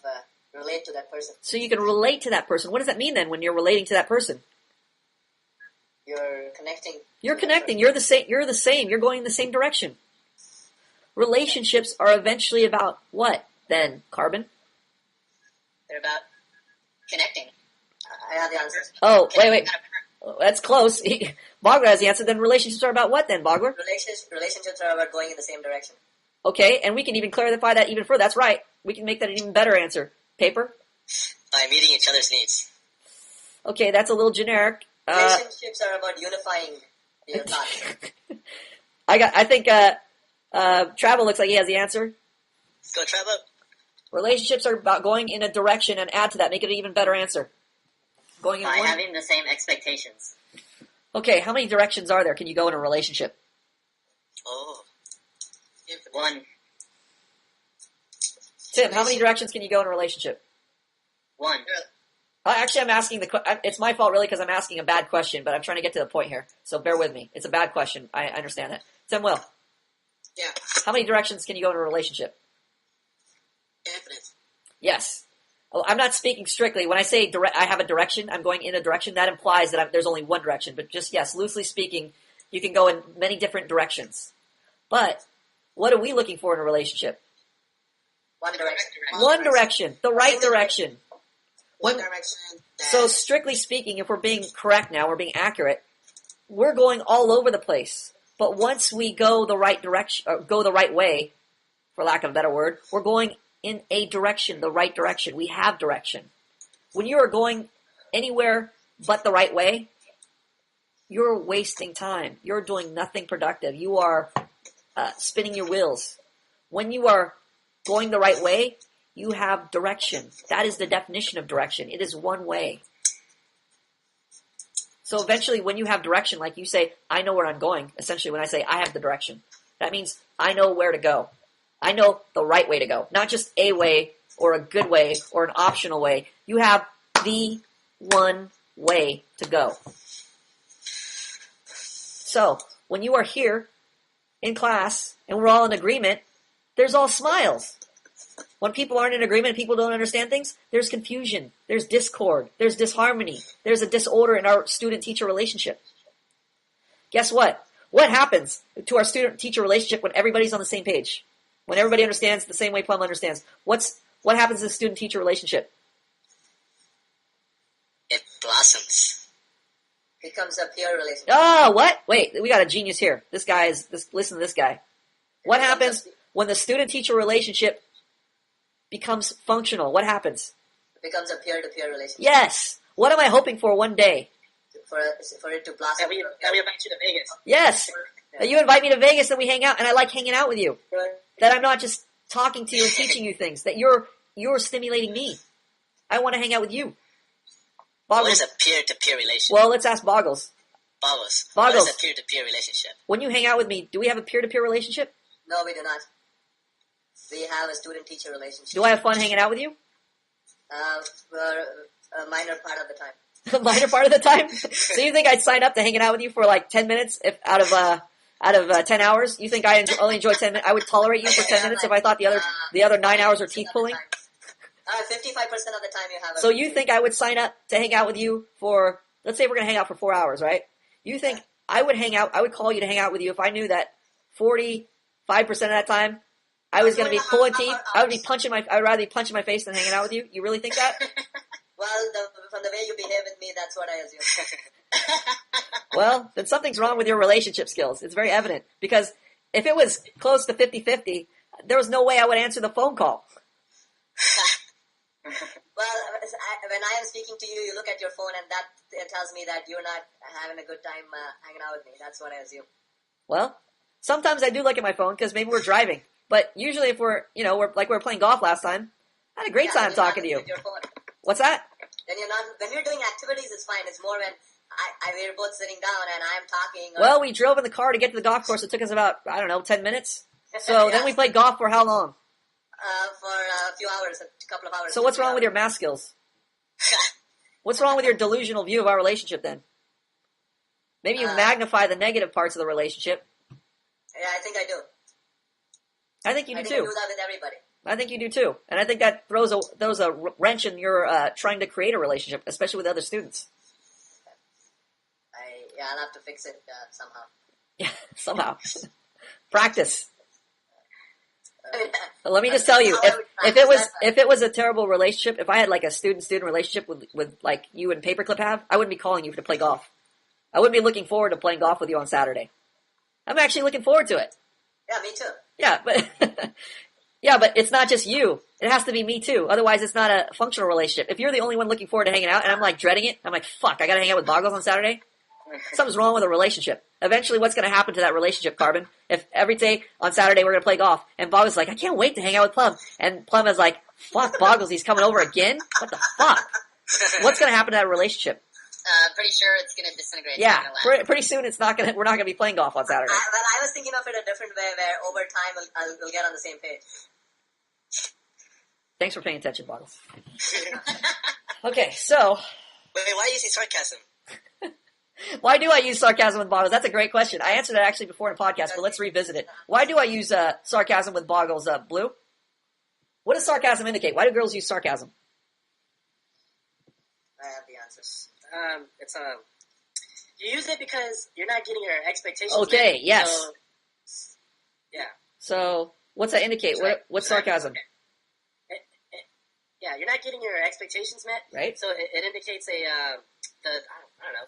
relate to that person.
So you can relate to that person. What does that mean then when you're relating to that person?
You're connecting.
You're
to that
connecting.
person.
You're the same. You're going in the same direction. relationships are eventually about what then, Carbon?
They're about connecting.
I have the answer.
Oh, wait. That's close. Bogler has the answer. Then relationships are about what then, Bogler?
Relationships are about going in the same direction.
Okay, and we can even clarify that even further. That's right. We can make that an even better answer. Paper?
By meeting each other's needs.
Okay, that's a little generic.
Relationships are about unifying your thoughts.
I think Travel looks like he has the answer.
Go, Travel.
Relationships are about going in a direction and add to that, make it an even better answer. Going in
By
one.
having the same expectations.
Okay, how many directions are there can you go in a relationship?
Oh.
One.
Tim, how many directions can you go in a relationship?
One.
Actually, I'm asking it's my fault really because I'm asking a bad question, but I'm trying to get to the point here. So bear with me. It's a bad question. I understand that. Tim Will,
Yeah.
how many directions can you go in a relationship?
Infinite.
Yes. Oh, I'm not speaking strictly. When I say I have a direction, I'm going in a direction, that implies that there's only one direction. But just, yes, loosely speaking, you can go in many different directions. But what are we looking for in a relationship?
One direction.
One direction. The right direction.
One direction.
So strictly speaking, if we're being correct now, we're being accurate, we're going all over the place. But once we go the right direction, or go the right way, for lack of a better word, we're going in a direction, the right direction. We have direction. When you are going anywhere but the right way, you're wasting time. You're doing nothing productive. You are spinning your wheels. When you are going the right way, you have direction. That is the definition of direction. It is one way. So eventually when you have direction, like you say, I know where I'm going. Essentially when I say I have the direction, that means I know where to go. I know the right way to go. Not just a way or a good way or an optional way. You have the one way to go. So when you are here in class and we're all in agreement, there's all smiles. When people aren't in agreement and people don't understand things, there's confusion, there's discord, there's disharmony, there's a disorder in our student-teacher relationship. Guess what? What happens to our student-teacher relationship when everybody's on the same page? When everybody understands the same way Plum understands? What happens in the student-teacher relationship?
It blossoms.
Becomes a peer relationship.
Oh, what? Wait, we got a genius here. Listen to this guy. What happens when the student-teacher relationship becomes functional? What happens?
It becomes a peer-to-peer relationship.
Yes. What am I hoping for one day?
For it to blossom.
That we invite you to Vegas.
Yes. That you invite me to Vegas and we hang out, and I like hanging out with you. That I'm not just talking to you and teaching you things. That you're stimulating me. I want to hang out with you.
What
Boggles.
is a peer-to-peer relationship?
Well, let's ask Boggles.
Boggles.
Boggles.
What is a peer-to-peer relationship?
When you hang out with me, do we have a peer-to-peer relationship?
No, we do not. We have a student-teacher relationship.
Do I have fun hanging out with you?
For a minor part of the time.
A minor part of the time? So you think I'd sign up to hanging out with you for like 10 minutes if out of 10 hours? You think I only enjoy 10 minutes? I would tolerate you for 10 minutes if I thought the other 9 hours are teeth pulling?
55% of the time you have.
So you think I would sign up to hang out with you for, let's say we're going to hang out for 4 hours, right? You think I would call you to hang out with you if I knew that 45% of that time I was going to be pulling teeth? I'd rather be punching my face than hanging out with you? You really think that?
Well, from the way you behave with me, that's what I assume.
Well, then something's wrong with your relationship skills. It's very evident. Because if it was close to 50-50, there was no way I would answer the phone call.
Well, when I am speaking to you, you look at your phone and that tells me that you're not having a good time hanging out with me. That's what I assume.
Well, sometimes I do look at my phone because maybe we're driving. But usually if we're playing golf last time, I had a great time talking to you.
Your phone.
What's that?
When you're doing activities, it's fine. It's more when we're both sitting down and I'm talking.
Well, we drove in the car to get to the golf course. It took us about, 10 minutes. So then we played golf for how long?
For a few hours, a couple of hours.
So what's wrong with your math skills? What's wrong with your delusional view of our relationship then? Maybe you magnify the negative parts of the relationship.
Yeah, I think I do.
I think you do
I
too.
do that with everybody.
I think you do too. And I think that throws a wrench in your trying to create a relationship, especially with other students.
I'll have to fix it somehow.
Yeah, somehow. Practice. Let me just tell you, if it was a terrible relationship, if I had like a student relationship with like you and Paperclip have, I wouldn't be calling you to play golf. I wouldn't be looking forward to playing golf with you on Saturday. I'm actually looking forward to it.
Yeah, me too.
Yeah, but yeah, but it's not just you. It has to be me too. Otherwise, it's not a functional relationship. If you're the only one looking forward to hanging out, and I'm like dreading it, I'm like, fuck, I gotta hang out with Boggles on Saturday. Something's wrong with a relationship. Eventually, what's going to happen to that relationship, Carbon? If every day on Saturday we're going to play golf, and Boggles is like, I can't wait to hang out with Plum, and Plum is like, fuck Boggles, he's coming over again? What the fuck? What's going to happen to that relationship?
Pretty sure it's going to disintegrate.
Yeah, pretty soon we're not going to be playing golf on Saturday.
I was thinking of it a different way, where over time we'll get on the same page.
Thanks for paying attention, Boggles. Okay, so.
Wait, why are you using sarcasm?
Why do I use sarcasm with Boggles? That's a great question. I answered it actually before in a podcast, but let's revisit it. Why do I use sarcasm with Boggles, Blue? What does sarcasm indicate? Why do girls use sarcasm?
I have the answers.
You use it because you're not getting your expectations
Okay,
met.
yes.
So, yeah.
So, what's that indicate? What's sarcasm?
Yeah, you're not getting your expectations met.
Right.
So it indicates I don't know.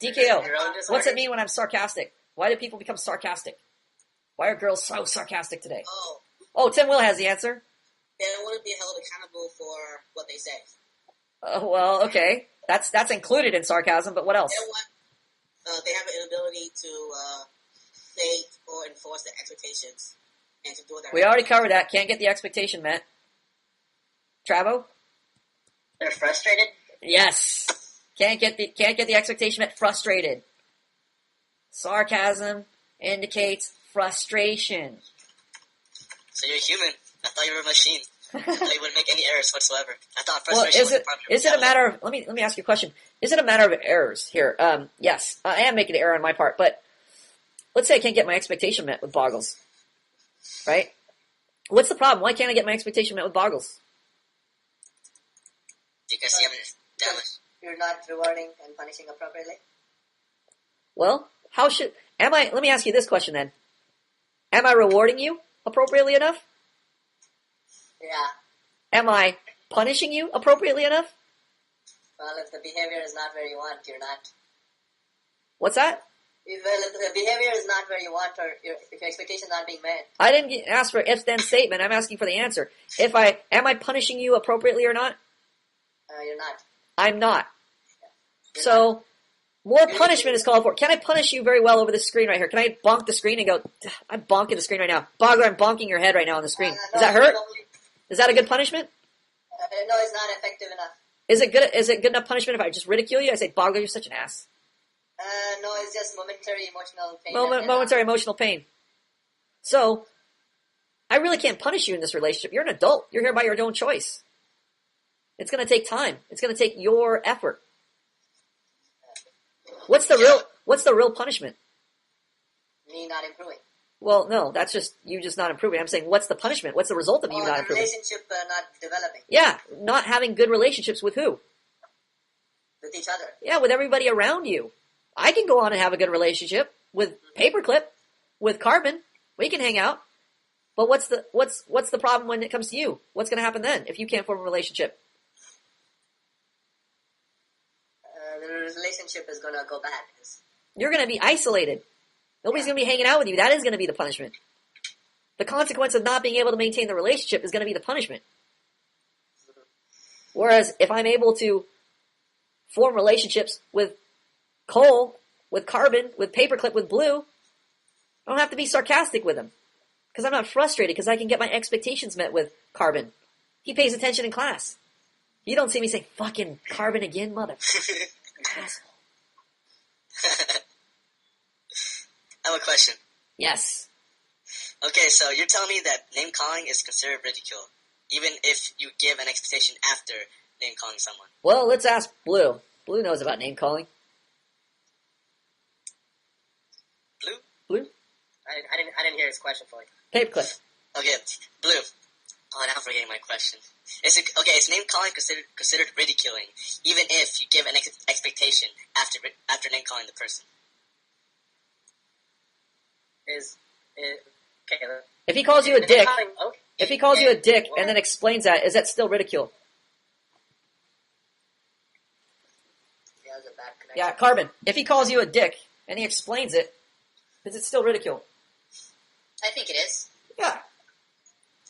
DKO.
Your own disorder.
What's it mean when I'm sarcastic? Why do people become sarcastic? Why are girls so sarcastic today? Oh, Tim Will has the answer.
They don't want to be held accountable for what they say.
Well, okay. That's included in sarcasm, but what else?
They don't want, they have an inability to state or enforce their expectations and to do it.
We already covered that. Can't get the expectation met. Travo?
They're frustrated.
Yes. Can't get the expectation met. Frustrated. Sarcasm indicates frustration.
So you're human. I thought you were a machine. I thought you wouldn't make any errors whatsoever. I thought frustration was a part of your
is it a matter of, let me ask you a question. Is it a matter of errors here? Yes, I am making an error on my part, but let's say I can't get my expectation met with Boggles. Right? What's the problem? Why can't I get my expectation met with Boggles?
Because you haven't established.
You're not rewarding and punishing appropriately.
Well, let me ask you this question then. Am I rewarding you appropriately enough?
Yeah.
Am I punishing you appropriately enough?
Well, if the behavior is not where you want, you're not.
What's that?
If the behavior is not where you want, or if your expectation is not being met.
I didn't ask for if-then statement. I'm asking for the answer. Am I punishing you appropriately or not?
You're not.
I'm not.
You're
So,
not.
more punishment is called for. Can I punish you very well over the screen right here? Can I bonk the screen and go, I'm bonking the screen right now. Boggler, I'm bonking your head right now on the screen. Does that hurt? Is that a good punishment?
No, it's not effective enough.
Is it good enough punishment if I just ridicule you? I say, Boggler, you're such an ass.
No, it's just momentary emotional pain.
Momentary emotional pain. So, I really can't punish you in this relationship. You're an adult. You're here by your own choice. It's going to take time. It's going to take your effort. What's the real punishment?
Me not improving.
Well, no, that's just you just not improving. I'm saying, what's the punishment? What's the result of you not
the
improving?
relationship not developing.
Yeah, not having good relationships with who?
With each other.
Yeah, with everybody around you. I can go on and have a good relationship with Paperclip, with Carbon. We can hang out. But what's the problem when it comes to you? What's going to happen then if you can't form a relationship?
The relationship is going to go bad.
You're going to be isolated. Nobody's going to be hanging out with you. That is going to be the punishment. The consequence of not being able to maintain the relationship is going to be the punishment. Whereas if I'm able to form relationships with Cole, with Carbon, with Paperclip, with Blue, I don't have to be sarcastic with them. Because I'm not frustrated because I can get my expectations met with Carbon. He pays attention in class. You don't see me say, fucking Carbon again, mother. Asshole.
I have a question.
Yes.
Okay, so you're telling me that name calling is considered ridicule, even if you give an expectation after name calling someone.
Well, let's ask Blue. Blue knows about name calling. Blue?
I didn't hear his question fully.
Paperclip.
Okay, Blue. Oh, now I'm forgetting my question. Is name calling considered ridiculing, even if you give an expectation after name calling the person?
Okay.
If he calls you a dick,
Okay.
if he calls you a dick and then explains that, is that still ridicule?
Yeah, it was a bad connection.
Yeah, Carbon. If he calls you a dick and he explains it, is it still ridicule?
I think it is.
Yeah.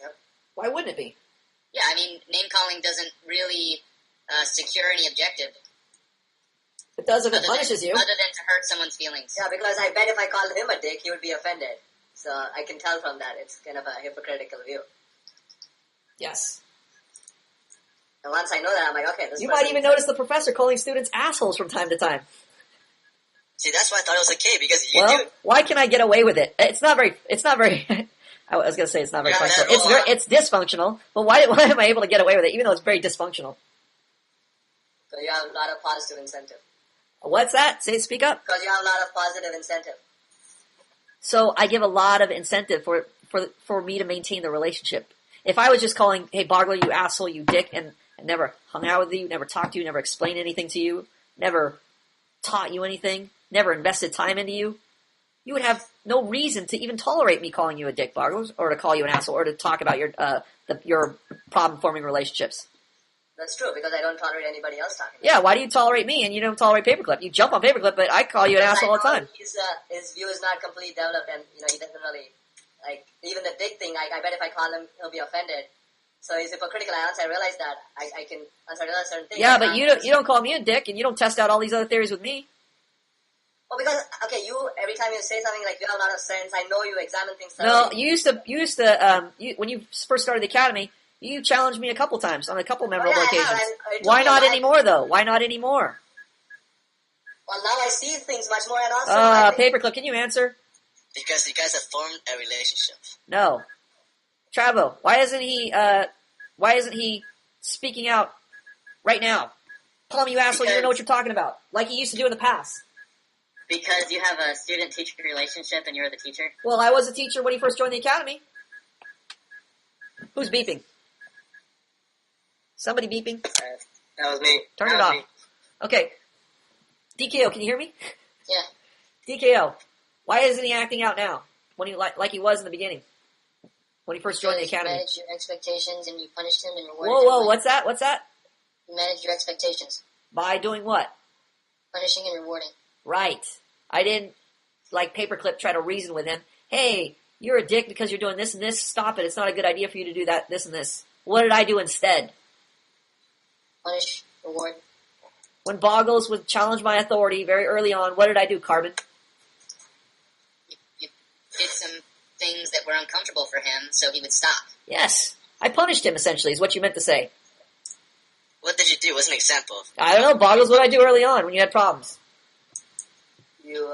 Yep.
Why wouldn't it be?
Yeah, I mean, name calling doesn't really secure any objective.
It does if it punishes you.
Other than to hurt someone's feelings.
Yeah, because I bet if I called him a dick, he would be offended. So I can tell from that it's kind of a hypocritical view.
Yes.
And once I know that, I'm like, okay, this
You
person
might even notice the professor calling students assholes from time to time.
See, that's why I thought it was okay, because you
Well,
do.
why can I get away with it? It's not very, I was going to say it's not very
Yeah,
functional.
that-
It's dysfunctional, but why am I able to get away with it, even though it's very dysfunctional?
So you have a lot of positive incentive.
What's that? Speak up.
Because you have a lot of positive incentive.
So I give a lot of incentive for me to maintain the relationship. If I was just calling, hey, Bogler, you asshole, you dick, and never hung out with you, never talked to you, never explained anything to you, never taught you anything, never invested time into you, you would have no reason to even tolerate me calling you a dick, Bogler, or to call you an asshole, or to talk about your problem-forming relationships.
That's true, because I don't tolerate anybody else talking.
Yeah, why do you tolerate me and you don't tolerate Paperclip? You jump on Paperclip, but I call you an asshole all the time.
His view is not completely developed, and he doesn't really like even the dick thing. I bet if I call him, he'll be offended. So he's hypocritical. Once I realize that, I can once I realize certain things.
Yeah, but you don't call me a dick, and you don't test out all these other theories with me.
Well, because you every time you say something like you have a lot of sense. I know you examine things
No,
thoroughly.
you used to when you first started the academy, you challenged me a couple times on a couple memorable
I have.
occasions.
I took
Why
your
not
life.
anymore, though? Why not anymore?
Well, now I see things much more, and also I think,
Paperclip, can you answer?
Because you guys have formed a relationship.
No. Travo, why isn't he speaking out right now? Call me you asshole, you don't know what you're talking about. Like he used to do in the past.
Because you have a student-teacher relationship and you're the teacher.
Well, I was a teacher when he first joined the academy. Who's beeping? Somebody beeping?
That was me.
Turn
That
it
was
off.
me.
Okay. DKO, can you hear me?
Yeah.
DKO, why isn't he acting out now? When he like he was in the beginning? When he first joined the
Because you
academy?
manage your expectations and you punish them and reward
Whoa,
them.
what's that? What's that?
You manage your expectations.
By doing what?
Punishing and rewarding.
Right. I didn't, like Paperclip, try to reason with him. Hey, you're a dick because you're doing this and this. Stop it. It's not a good idea for you to do that, this and this. What did I do instead?
Punish, reward.
When Boggles would challenge my authority very early on, what did I do, Carbon?
You did some things that were uncomfortable for him, so he would stop.
Yes. I punished him, essentially, is what you meant to say.
What did you do? What's an example?
I don't know, Boggles, what did I do early on when you had problems?
you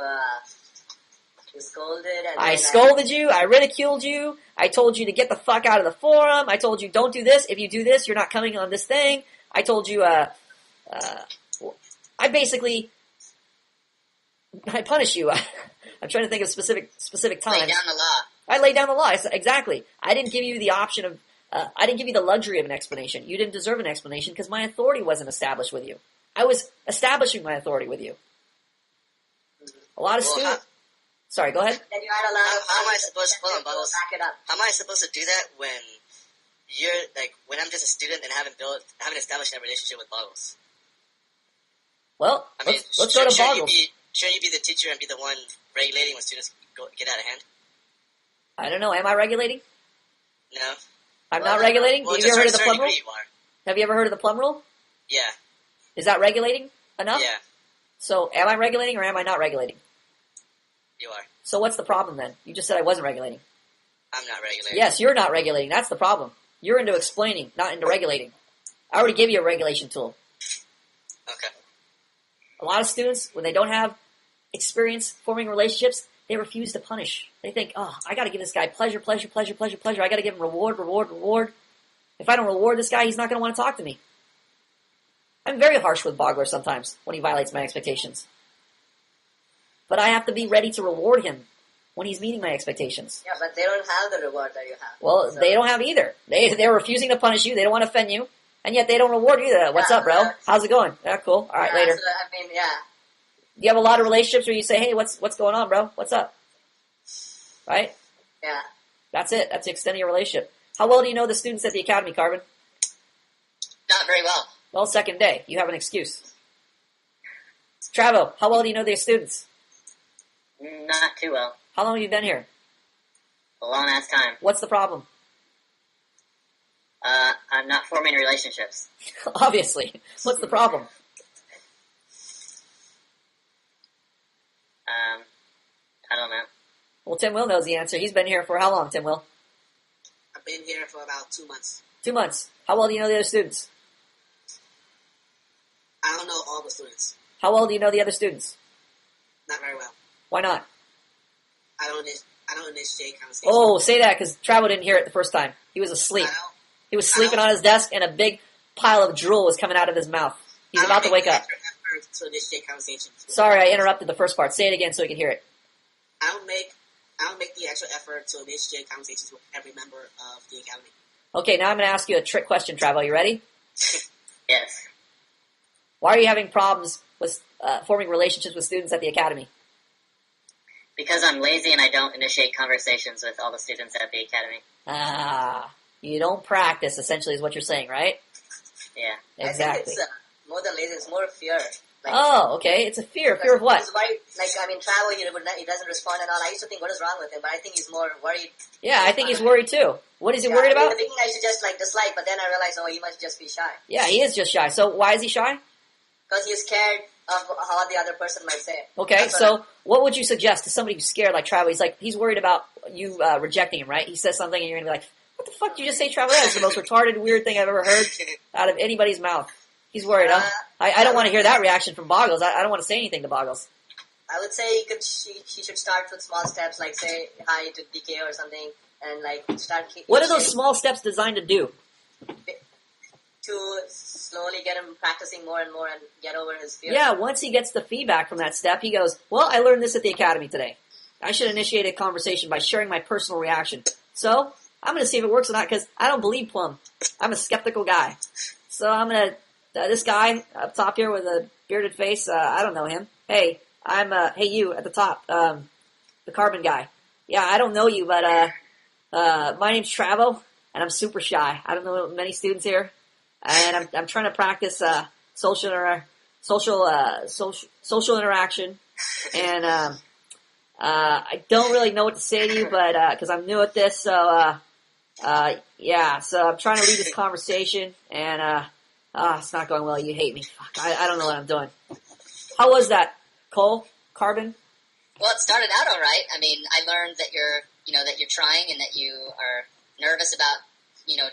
scolded. And
I
then
scolded you, I ridiculed you, I told you to get the fuck out of the forum, I told you don't do this, if you do this, you're not coming on this thing, I told you, I basically, I punish you. I'm trying to think of specific times.
Lay down the law.
I laid down the law. Exactly. I didn't give you the option of, I didn't give you the luxury of an explanation. You didn't deserve an explanation because my authority wasn't established with you. I was establishing my authority with you. A lot of
Well,
students. Sorry, go ahead.
Then you had a lot of
How am I supposed to hold on, Bubbles?
back it up.
How am I supposed to do that when you're like when I'm just a student and haven't established that relationship with Boggles?
Well,
I mean,
let's go to Boggles.
Shouldn't you be the teacher and be the one regulating when students get out of hand?
I don't know. Am I regulating?
No.
I'm not regulating?
Well,
Have you ever heard of the
to a certain
plum rule?
degree you are.
Have you ever heard of the plum rule?
Yeah.
Is that regulating enough?
Yeah.
So, am I regulating or am I not regulating?
You are.
So what's the problem then? You just said I wasn't regulating.
I'm not regulating.
Yes, you're not regulating. That's the problem. You're into explaining, not into regulating. I already gave you a regulation tool.
Okay.
A lot of students, when they don't have experience forming relationships, they refuse to punish. They think, oh, I gotta give this guy pleasure. I gotta give him reward. If I don't reward this guy, he's not gonna want to talk to me. I'm very harsh with Bogler sometimes when he violates my expectations. But I have to be ready to reward him when he's meeting my expectations.
Yeah, but they don't have the reward that you have.
Well,
So-
they don't have either. They're refusing to punish you. They don't want to offend you. And yet they don't reward you either. What's
Yeah,
up, bro? How's it going? Yeah, cool. All right,
Yeah,
later.
So, I mean, yeah.
You have a lot of relationships where you say, hey, what's going on, bro? What's up? Right?
Yeah.
That's it. That's the extent of your relationship. How well do you know the students at the academy, Carbon?
Not very well.
Well, second day. You have an excuse. Travo, how well do you know the students?
Not too well.
How long have you been here?
A long ass time.
What's the problem?
I'm not forming relationships.
Obviously. What's the problem?
I don't know.
Well, Tim Will knows the answer. He's been here for how long, Tim Will?
I've been here for about 2 months.
2 months. How well do you know the other students?
I don't know all the students.
How well do you know the other students?
Not very well.
Why not?
I don't initiate conversation.
Oh, say that because Travo didn't hear it the first time. He was asleep. He was sleeping on his desk and a big pile of drool was coming out of his mouth. He's about to wake up.
To initiate conversations.
Sorry, I interrupted the first part. Say it again so we can hear it.
I don't make the actual effort to initiate conversations with every member of the academy.
Okay, now I'm going to ask you a trick question, Travo. You ready?
Yes.
Why are you having problems with forming relationships with students at the academy?
Because I'm lazy and I don't initiate conversations with all the students at the academy.
Ah, you don't practice, essentially, is what you're saying, right?
Yeah.
Exactly.
I think it's more than lazy, it's more fear. Like,
oh, okay. It's a fear. Fear of what?
He's worried, Travel, he doesn't respond and all. I used to think, what is wrong with him? But I think he's more worried.
Yeah, I think he's worried too. What is he worried about?
I think I should just dislike, but then I realized, he must just be shy.
Yeah, he is just shy. So why is he shy?
Because he's scared of how the other person might say.
Okay, so what would you suggest to somebody who's scared like Travis? He's worried about you rejecting him, right? He says something and you're going to be like, what the fuck did you just say, Travis? That's the most retarded, weird thing I've ever heard out of anybody's mouth. He's worried. I don't want to hear that reaction from Boggles. I don't want to say anything to Boggles.
I would say he should start with small steps, like say hi to DK or something, and start.
What are those small steps designed to do?
To slowly get him practicing more and more and get over his fear.
Yeah, once he gets the feedback from that step, he goes, well, I learned this at the academy today. I should initiate a conversation by sharing my personal reaction. So, I'm going to see if it works or not, because I don't believe Plum. I'm a skeptical guy. So I'm going to, this guy up top here with a bearded face, I don't know him. Hey, hey you at the top, the carbon guy. Yeah, I don't know you, but my name's Travo, and I'm super shy. I don't know many students here. And I'm trying to practice social interaction, and I don't really know what to say to you, but because I'm new at this, so yeah. So I'm trying to lead this conversation, and it's not going well. You hate me. Fuck, I don't know what I'm doing. How was that, Cole? Carbon?
Well, it started out all right. I mean, I learned that you're trying and that you are nervous about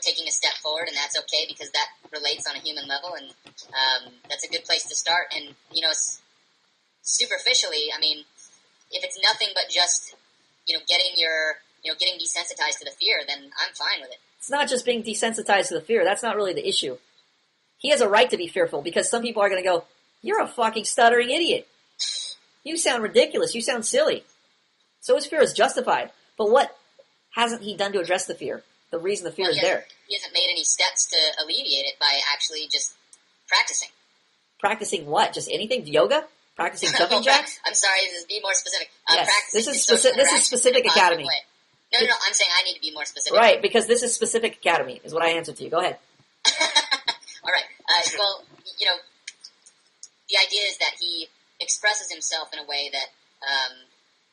taking a step forward, and that's okay because that relates on a human level, and that's a good place to start. And superficially, I mean, if it's nothing but just getting desensitized to the fear, then I'm fine with it.
It's not just being desensitized to the fear. That's not really the issue. He has a right to be fearful because some people are going to go, "You're a fucking stuttering idiot. You sound ridiculous. You sound silly." So his fear is justified. But what hasn't he done to address the fear? The reason the fear is there.
He hasn't made any steps to alleviate it by actually just practicing.
Practicing what? Just anything? Yoga? Practicing jumping jacks?
I'm sorry, be more specific.
Yes, this is specific academy.
No, I'm saying I need to be more specific.
Right, because this is specific academy, is what I answered to you. Go ahead.
All right. Well, the idea is that he expresses himself in a way that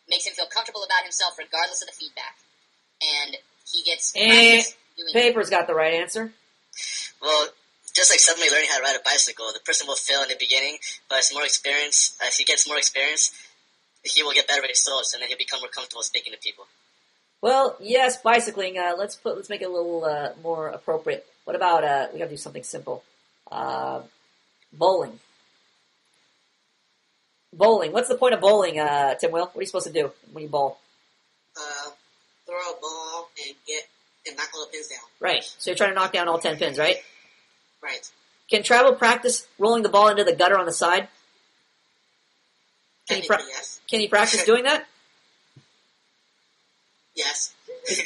makes him feel comfortable about himself regardless of the feedback. And he gets
Paper's got the right answer.
Well, just like somebody learning how to ride a bicycle, the person will fail in the beginning, but as he gets more experience, he will get better results, and then he'll become more comfortable speaking to people.
Well, yes, bicycling. Let's make it a little more appropriate. What about we got to do something simple? Bowling. Bowling. What's the point of bowling, Tim Will? What are you supposed to do when you bowl?
Throw a ball and knock all the pins down.
Right. So you're trying to knock down all 10 pins, right?
Right.
Can Travel practice rolling the ball into the gutter on the side?
Yes.
Can he practice doing that?
Yes.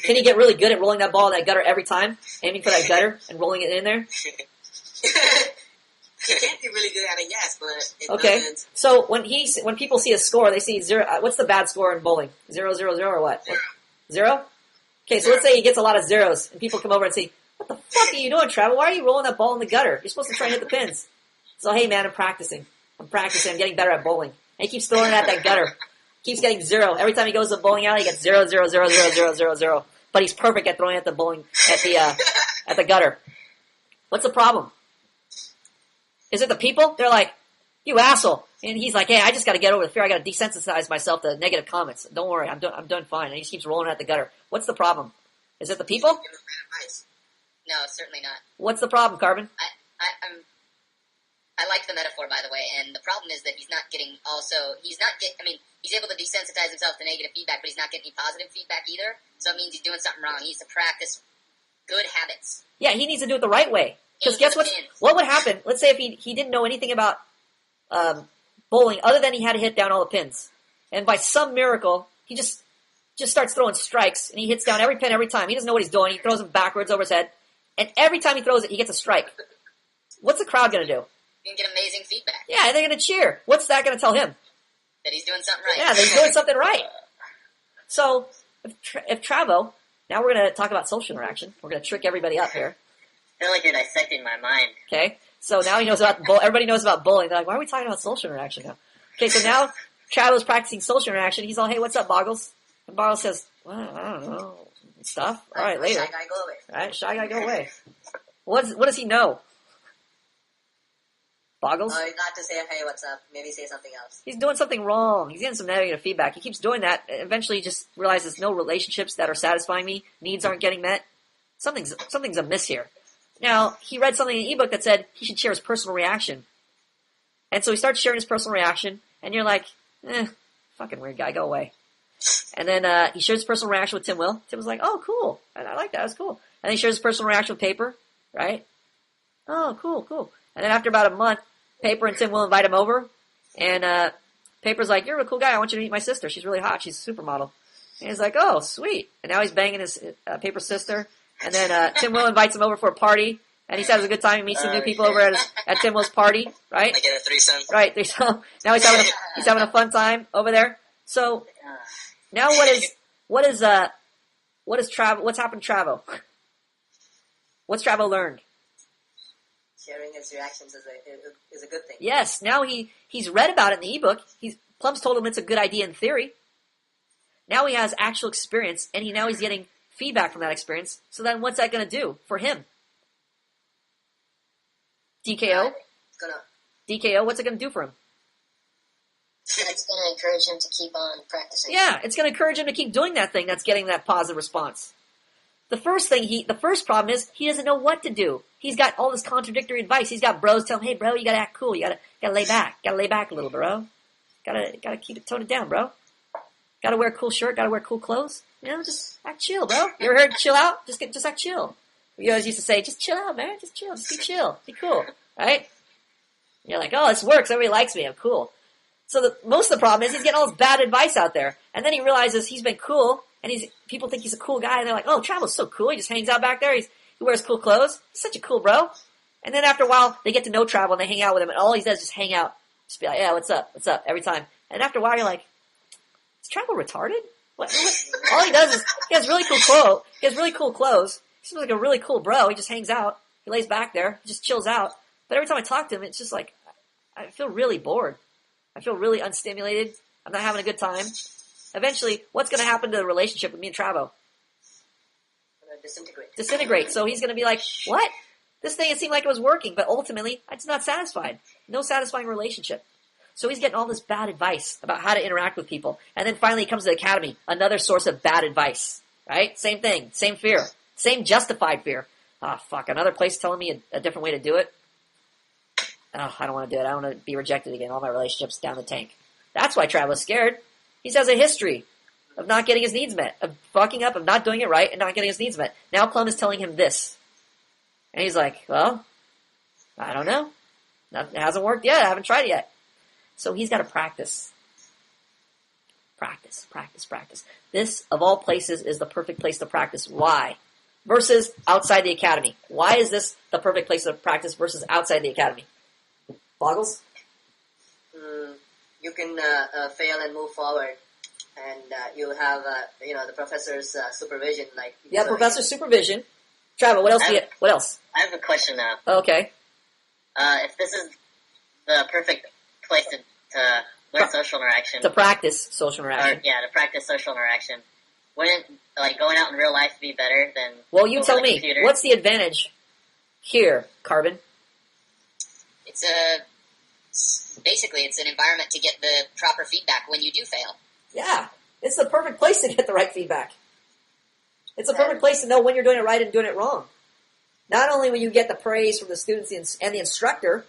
Can he get really good at rolling that ball in that gutter every time? Aiming for that gutter and rolling it in there?
He can't be really good at it, yes, but it
okay.
doesn't.
So when people see a score, they see 0. What's the bad score in bowling? 0, 0, 0, or what? 0? Okay, so let's say he gets a lot of zeros, and people come over and say, "What the fuck are you doing, Travel? Why are you rolling that ball in the gutter? You're supposed to try and hit the pins." So, hey man, I'm practicing. I'm getting better at bowling. And he keeps throwing it at that gutter. Keeps getting zero. Every time he goes to the bowling alley, he gets 0, 0, 0, 0, 0, 0, 0. But he's perfect at throwing at the bowling, at the gutter. What's the problem? Is it the people? They're like, "You asshole." And he's like, "Hey, I just gotta get over the fear. I gotta desensitize myself to negative comments. Don't worry, I'm done fine." And he just keeps rolling at the gutter. What's the problem? Is it the people?
No, certainly not.
What's the problem, Carbon?
I like the metaphor, by the way, and the problem is that he's able to desensitize himself to negative feedback, but he's not getting any positive feedback either, so it means he's doing something wrong. He needs to practice good habits.
Yeah, he needs to do it the right way. Because guess what would happen? Let's say if he didn't know anything about bowling other than he had to hit down all the pins. And by some miracle, he just starts throwing strikes, and he hits down every pin every time. He doesn't know what he's doing. He throws them backwards over his head. And every time he throws it, he gets a strike. What's the crowd going to do?
You can get amazing feedback.
Yeah, they're going to cheer. What's that going to tell him?
That he's doing something right.
Yeah, that he's doing something right. So, if Travo, now we're going to talk about social interaction. We're going to trick everybody up here.
I feel like you're dissecting my mind.
Okay, so now he knows about everybody knows about bullying. They're like, why are we talking about social interaction now? Okay, so now Travo's practicing social interaction. He's all, "Hey, what's up, Boggles?" And Boggles says, "Well, I don't know, stuff. All right, later."
Shy guy, go away.
All right, shy guy, go away. What does he know? Boggles?
Not to say, "Hey, what's up?" Maybe say something else.
He's doing something wrong. He's getting some negative feedback. He keeps doing that. Eventually, he just realizes no relationships that are satisfying me. Needs aren't getting met. Something's amiss here. Now, he read something in an ebook that said he should share his personal reaction. And so he starts sharing his personal reaction, and you're like, fucking weird guy, go away. And then he shares his personal reaction with Tim Will. Tim was like, "Oh, cool. I like that. That's cool." And then he shares his personal reaction with Paper, right? "Oh, cool. And then after about a month, Paper and Tim Will invite him over, and Paper's like, "You're a cool guy. I want you to meet my sister. She's really hot. She's a supermodel." And he's like, "Oh, sweet." And now he's banging his Paper's sister. And then Tim Will invites him over for a party, and he has a good time. He meets some new people over at Tim Will's party, right?
I get a threesome.
Right. Threesome. Now he's having a fun time over there. So now what's happened to Travo? What's Travo learned?
Sharing his reactions is a good thing.
Yes. Now he's read about it in the ebook. Plum's told him it's a good idea in theory. Now he has actual experience, and he's getting feedback from that experience. So then what's that going to do for him? DKO? DKO, what's it going to do for him?
It's going to encourage him to keep on practicing.
Yeah, it's going to encourage him to keep doing that thing that's getting that positive response. The first problem is he doesn't know what to do. He's got all this contradictory advice. He's got bros telling him, "Hey, bro, you got to act cool. You got to lay back. Got to lay back a little, bro. Got to tone it down, bro. Got to wear a cool shirt. Got to wear cool clothes. Just act chill, bro. You ever heard chill out? Just act chill." We always used to say, "Just chill out, man. Just chill. Just be chill. Be cool." Right? And you're like, "Oh, this works. Everybody likes me. I'm cool." So most of the problem is he's getting all this bad advice out there. And then he realizes he's been cool, and people think he's a cool guy, and they're like, "Oh, Travel's so cool. He just hangs out back there. He wears cool clothes. He's such a cool bro." And then after a while, they get to know Travel, and they hang out with him, and all he does is just hang out. Just be like, "Yeah, what's up? What's up?" every time. And after a while, you're like, "Is Travel retarded? What? All he does is he has really cool clothes. He has really cool clothes. He seems like a really cool bro. He just hangs out. He lays back there. He just chills out. But every time I talk to him, it's just like I feel really bored. I feel really unstimulated. I'm not having a good time." Eventually, what's going to happen to the relationship with me and Travo? Disintegrate. So he's going to be like, "What? This thing, it seemed like it was working, but ultimately, I'm just not satisfied. No satisfying relationship." So he's getting all this bad advice about how to interact with people. And then finally he comes to the academy, another source of bad advice. Right? Same thing. Same fear. Same justified fear. "Oh, fuck, another place telling me a different way to do it? Oh, I don't want to do it. I don't want to be rejected again. All my relationships down the tank." That's why Travo's scared. He has a history of not getting his needs met, of fucking up, of not doing it right, and not getting his needs met. Now Plum is telling him this. And he's like, "Well, I don't know. It hasn't worked yet. I haven't tried it yet." So he's got to practice. Practice. This, of all places, is the perfect place to practice. Why? Versus outside the academy. Why is this the perfect place to practice versus outside the academy? Boggles?
You can fail and move forward. and you have the professor's supervision, like
Yeah, professor supervision. Travis, what else? What else?
I have a question now.
Okay.
If this is the perfect place to learn social interaction,
To practice social interaction.
to practice social interaction, wouldn't going out in real life be better than?
Well, you
over
tell
the
me.
computer?
What's the advantage here, Carbon?
Basically it's an environment to get the proper feedback when you do fail.
Yeah, it's the perfect place to get the right feedback. It's the perfect place to know when you're doing it right and doing it wrong. Not only will you get the praise from the students and the instructor,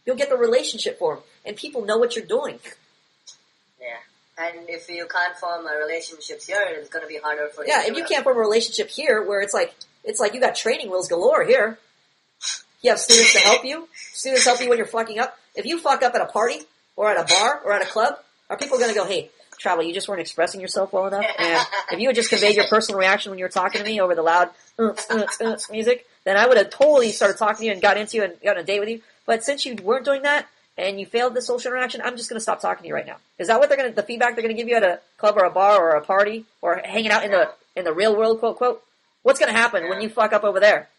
you'll get the relationship form, and people know what you're doing.
Yeah.
And if you can't form a relationship here, it's going to be harder for you.
Yeah, if you can't form a relationship here, where it's like you got training wheels galore here. You have students to help you. Students help you when you're fucking up. If you fuck up at a party or at a bar or at a club, are people going to go, "Hey, Travel, you just weren't expressing yourself well enough"? And if you had just conveyed your personal reaction when you were talking to me over the loud music, then I would have totally started talking to you and got into you and got on a date with you. But since you weren't doing that and you failed the social interaction, I'm just going to stop talking to you right now. Is that what the feedback they're going to give you at a club or a bar or a party or hanging out in the real world, quote, quote? What's going to happen when you fuck up over there?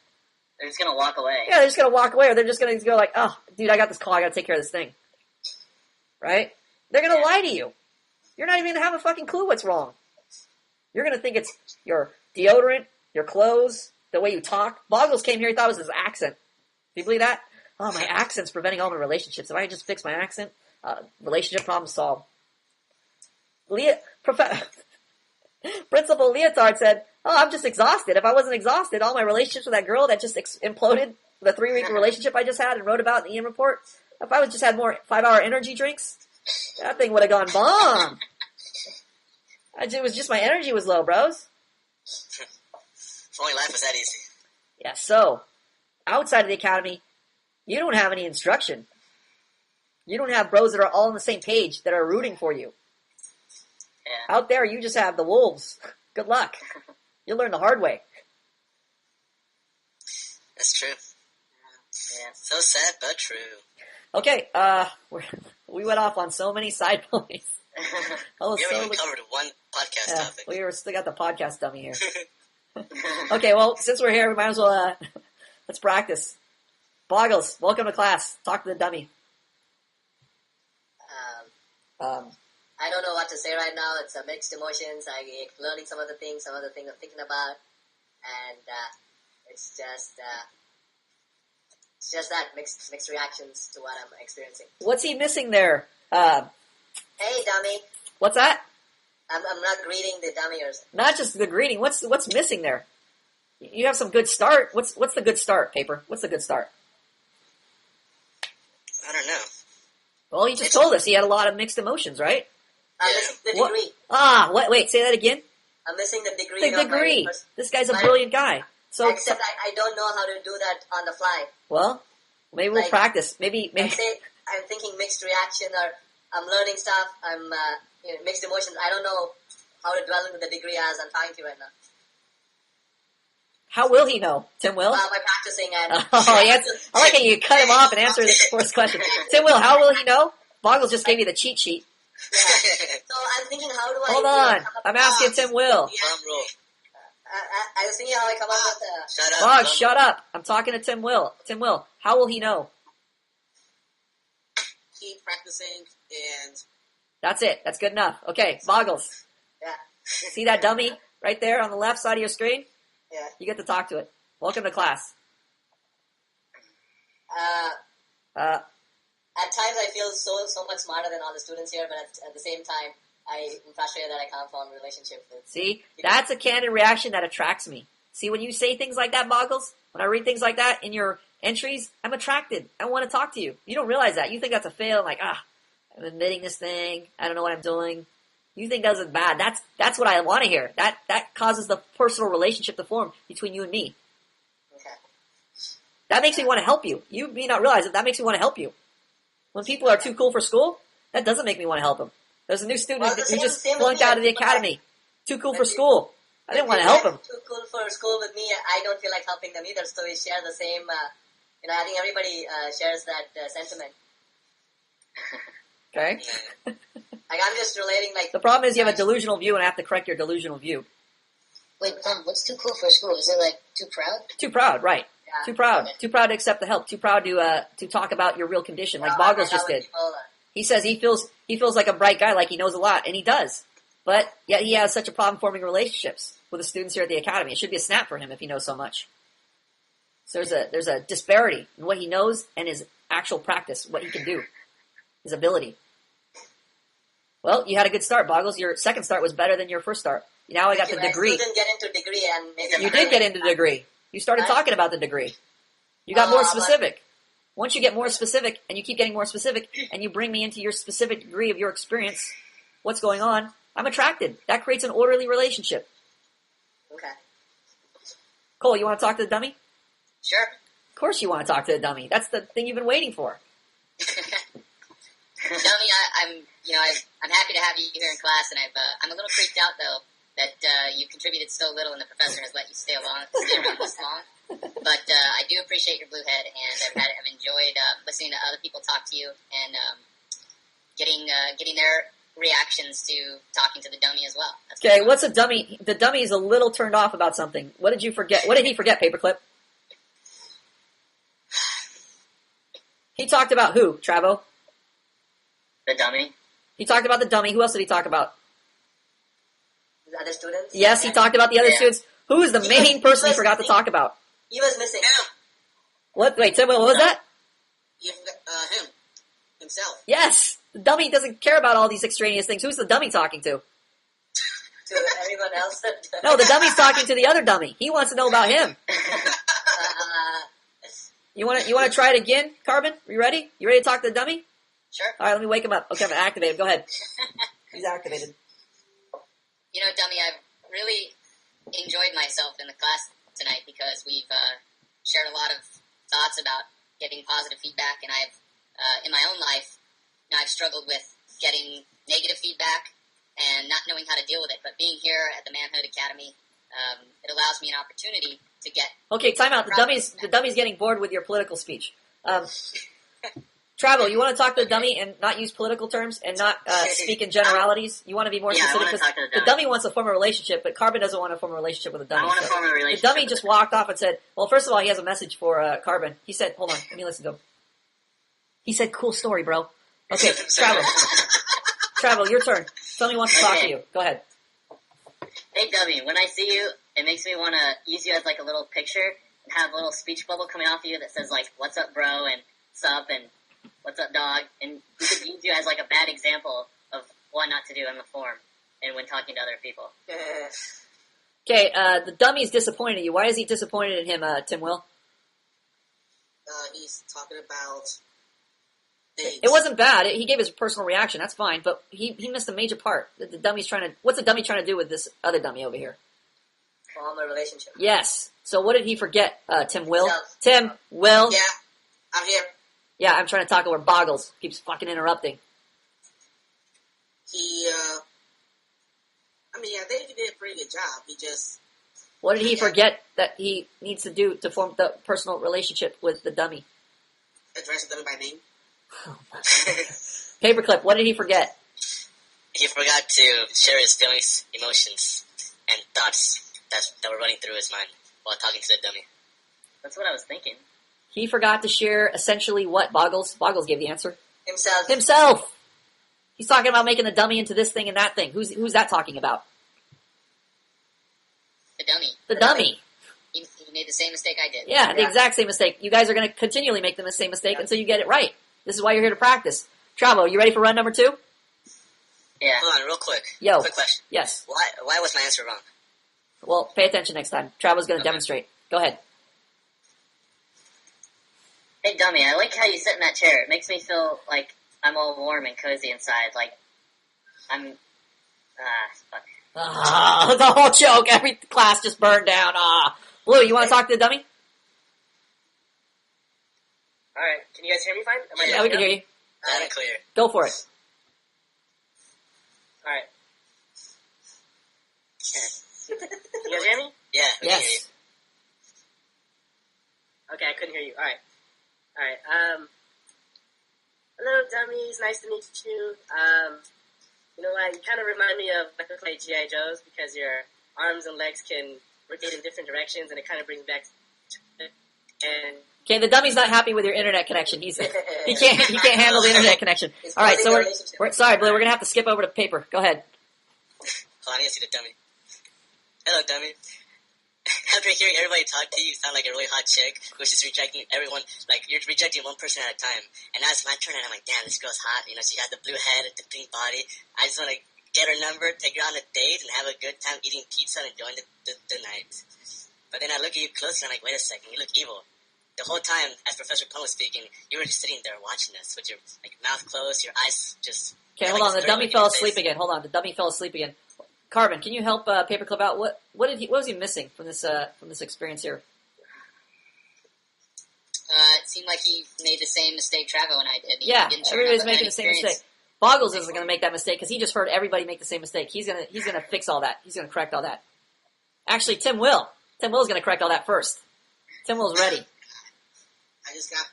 They're just gonna walk away.
Yeah, they're just going to walk away, or they're just going to go like, "Oh, dude, I got this call. I got to take care of this thing." Right? They're going to lie to you. You're not even going to have a fucking clue what's wrong. You're going to think it's your deodorant, your clothes, the way you talk. Boggles came here, he thought it was his accent. Do you believe that? Oh, my accent's preventing all my relationships. If I just fix my accent, relationship problem solved. Principal Leotard said, "Oh, I'm just exhausted. If I wasn't exhausted, all my relationships with that girl that just imploded, the 3-week relationship I just had and wrote about in the Ian report, if I would just had more 5-hour energy drinks, that thing would have gone bomb. It was just my energy was low, bros."
If only life was that easy.
Yeah, so, outside of the academy, you don't have any instruction. You don't have bros that are all on the same page that are rooting for you.
Yeah.
Out there, you just have the wolves. Good luck. You'll learn the hard way.
That's true.
Yeah.
So sad, but true.
Okay, we went off on so many side points. Oh,
We haven't even covered one podcast topic.
we still got the podcast dummy here. Okay, well, since we're here, we might as well, let's practice. Boggles, welcome to class. Talk to the dummy.
I don't know what to say right now. It's a mixed emotions. I'm learning some of the things I'm thinking about, and it's just that mixed reactions to what I'm experiencing.
What's he missing there?
Hey, dummy.
What's that?
I'm not greeting the dummy or something.
Not just the greeting. What's missing there? You have some good start. What's the good start, Paper? What's the good start?
I don't know.
Well, he just told us he had a lot of mixed emotions, right?
I'm missing the degree.
Wait, say that again?
I'm missing the degree.
The degree. This guy's a brilliant guy. So,
except I don't know how to do that on the fly.
Well, maybe we'll practice. Maybe.
I'm thinking mixed reaction, or I'm learning stuff. I'm mixed emotions. I don't know how to dwell into the degree as I'm talking to you right now.
How will he know? Tim Will?
By practicing and...
I like how you cut him off and answer the first question. Tim Will, how will he know? Boggles just gave you the cheat sheet.
Yeah. So I'm thinking, how do I...
Hold on. I'm asking Tim Will.
I was thinking how I come up with the...
Shut up.
Boggs, shut up. I'm talking to Tim Will. Tim Will, how will he know?
Keep practicing and...
That's it. That's good enough. Okay, Boggles.
Yeah.
See that dummy right there on the left side of your screen?
Yeah.
You get to talk to it. Welcome to class.
At times I feel so much smarter than all the students here, but at the same time, I'm frustrated that I can't form a relationship with...
See? That's a candid reaction that attracts me. See, when you say things like that, Boggles, when I read things like that in your entries, I'm attracted. I want to talk to you. You don't realize that. You think that's a fail. Like, I'm admitting this thing. I don't know what I'm doing. You think that's bad. That's what I want to hear. That causes the personal relationship to form between you and me.
Okay.
That makes me want to help you. You may not realize it. That makes me want to help you. When people are too cool for school, that doesn't make me want to help them. There's a new student who just flunked out of the academy. Too cool for school. I didn't want to help him.
Too cool for school with me. I don't feel like helping them either. So we share the same. I think everybody shares that sentiment.
Okay.
Like, I'm just relating, like...
The problem is you have a delusional view and I have to correct your delusional view.
Wait, what's too cool for school? Is it like too proud?
Too proud, right.
Yeah.
Too proud.
Okay.
Too proud to accept the help. Too proud to talk about your real condition, like Boggles just did. He says he feels like a bright guy, like he knows a lot, and he does. But yet he has such a problem forming relationships with the students here at the academy. It should be a snap for him if he knows so much. So there's a disparity in what he knows and his actual practice, what he can do, his ability. Well, you had a good start, Boggles. Your second start was better than your first start. Now I got the degree.
I still didn't get into degree and...
You did get into the degree. You started talking about the degree. You got more specific. Once you get more specific, and you keep getting more specific, and you bring me into your specific degree of your experience, what's going on, I'm attracted. That creates an orderly relationship.
Okay.
Cole, you want to talk to the dummy?
Sure.
Of course you want to talk to the dummy. That's the thing you've been waiting for.
Dummy, I'm happy to have you here in class, and I'm a little freaked out though that you contributed so little, and the professor has let you stay around this long. But I do appreciate your blue head, and I've enjoyed listening to other people talk to you and getting their reactions to talking to the dummy as well.
Okay, what's a dummy? The dummy is a little turned off about something. What did you forget? What did he forget, Paperclip? He talked about who, Travo?
The dummy?
He talked about the dummy. Who else did he talk about?
The other students?
Yes, he talked about the other students. Who is the main person he forgot to talk about?
He was missing.
What? Wait, Tim, what was that?
You forgot, him. Himself.
Yes! The dummy doesn't care about all these extraneous things. Who's the dummy talking to?
To everyone else.
No, the dummy's talking to the other dummy. He wants to know about him. You want to try it again, Carbon? Are you ready? You ready to talk to the dummy?
Sure.
All right, let me wake him up. Okay, I'm gonna activate him. Go ahead. He's activated.
You know, dummy, I've really enjoyed myself in the class tonight because we've shared a lot of thoughts about getting positive feedback, and I've in my own life, I've struggled with getting negative feedback and not knowing how to deal with it. But being here at the Manhood Academy, it allows me an opportunity to get...
Okay, time out. The dummy's getting bored with your political speech. Travel, you want to talk to the dummy and not use political terms and not speak in generalities? You want to be more specific?
I want to talk to
the dummy wants to form a relationship, but Carbon doesn't want to form a relationship with the dummy.
I want to form a relationship.
The dummy just walked off and said, well, first of all, he has a message for Carbon. He said, hold on, let me listen to him. He said, cool story, bro. Okay, Travel. Travel, your turn. Somebody wants to talk to you. Go ahead.
Hey, dummy, when I see you, it makes me want to use you as like a little picture and have a little speech bubble coming off you that says like, what's up, bro, and what's up, and what's up, dog, and we could use you as like a bad example of what not to do in the form and when talking to other people.
Okay, the dummy's disappointed in you. Why is he disappointed in him, Tim Will?
He's talking about things.
It wasn't bad. He gave his personal reaction. That's fine, but he missed a major part. The dummy's trying to... What's the dummy trying to do with this other dummy over here?
Form a relationship.
Yes. So what did he forget, Tim Will?
No.
Tim Will?
Yeah, I'm here.
Yeah, I'm trying to talk over Boggles. Keeps fucking interrupting.
They did a pretty good job. He just...
What did he forget that he needs to do to form the personal relationship with the dummy?
Address the dummy by name.
Paperclip, what did he forget?
He forgot to share his feelings, emotions, and thoughts that were running through his mind while talking to the dummy.
That's what I was thinking.
He forgot to share essentially what, Boggles? Boggles gave the answer.
Himself.
He's talking about making the dummy into this thing and that thing. Who's that talking about?
The dummy.
The dummy.
He made the same mistake I did.
Yeah, the exact same mistake. You guys are going to continually make the same mistake until you get it right. This is why you're here to practice. Travo, you ready for run number 2?
Yeah.
Hold on, real quick.
Yo.
Quick question.
Yes.
Why was my answer wrong?
Well, pay attention next time. Travo's going to demonstrate. Go ahead.
Hey, dummy, I like how you sit in that chair. It makes me feel like I'm all warm and cozy inside. Like, I'm... fuck.
The whole joke. Every class just burned down. Blue, you want to talk to the dummy?
Alright, can you guys hear me fine?
Yeah, we can hear you.
Loud and clear.
Go for it.
Alright. Can you guys hear me?
Yeah. we can hear you.
Yes.
Okay, I couldn't hear you. Alright, hello dummies, nice to meet you. You know what? You kind of remind me of when I play G.I. Joes because your arms and legs can rotate in different directions, and it kind of brings back. And
Okay, the dummy's not happy with your internet connection. He can't handle the internet connection. All right, so we're sorry, Blue. We're gonna have to skip over to paper. Go ahead.
Hold on, I need to see the dummy. Hello, dummy. After hearing everybody talk to you, you sound like a really hot chick who's just rejecting everyone. Like, you're rejecting one person at a time. And now it's my turn, and I'm like, damn, this girl's hot. You know, she has the blue head, the pink body. I just want to get her number, take her on a date, and have a good time eating pizza and enjoying the night. But then I look at you closer, and I'm like, wait a second, you look evil. The whole time, as Professor Plum was speaking, you were just sitting there watching us with your mouth closed, your eyes just...
Okay, hold on. The dummy fell asleep again. Hold on. The dummy fell asleep again. Carbon, can you help Paperclip out? What was he missing from this experience here?
It seemed like he made the same mistake Travo and I did.
Yeah, everybody's making the same mistake. Boggles isn't going to make that mistake because he just heard everybody make the same mistake. He's gonna fix all that. He's gonna correct all that. Actually, Tim will. Tim Will's gonna correct all that first. Tim Will's ready.
I just got,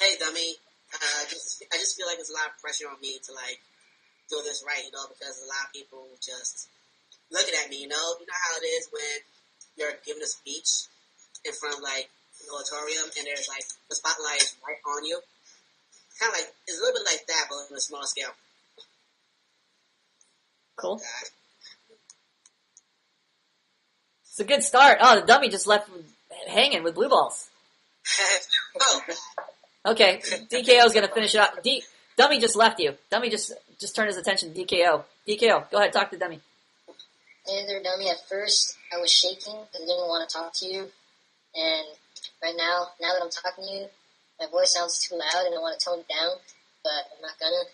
hey dummy, I just feel like there's a lot of pressure on me to do this right, because a lot of people just looking at me, you know how it is when you're giving a speech in front of an auditorium and there's the spotlight is right on you. Kind of it's a little bit like that, but on a smaller scale.
Cool. It's a good start. Oh, the dummy just left hanging with blue balls.
Oh.
Okay, DKO's gonna finish it up. Dummy just left you. Dummy just turned his attention to DKO. DKO, go ahead, talk to Dummy.
Hey there, Dummy. At first, I was shaking because I didn't want to talk to you. And right now that I'm talking to you, my voice sounds too loud and I want to tone it down. But I'm not gonna,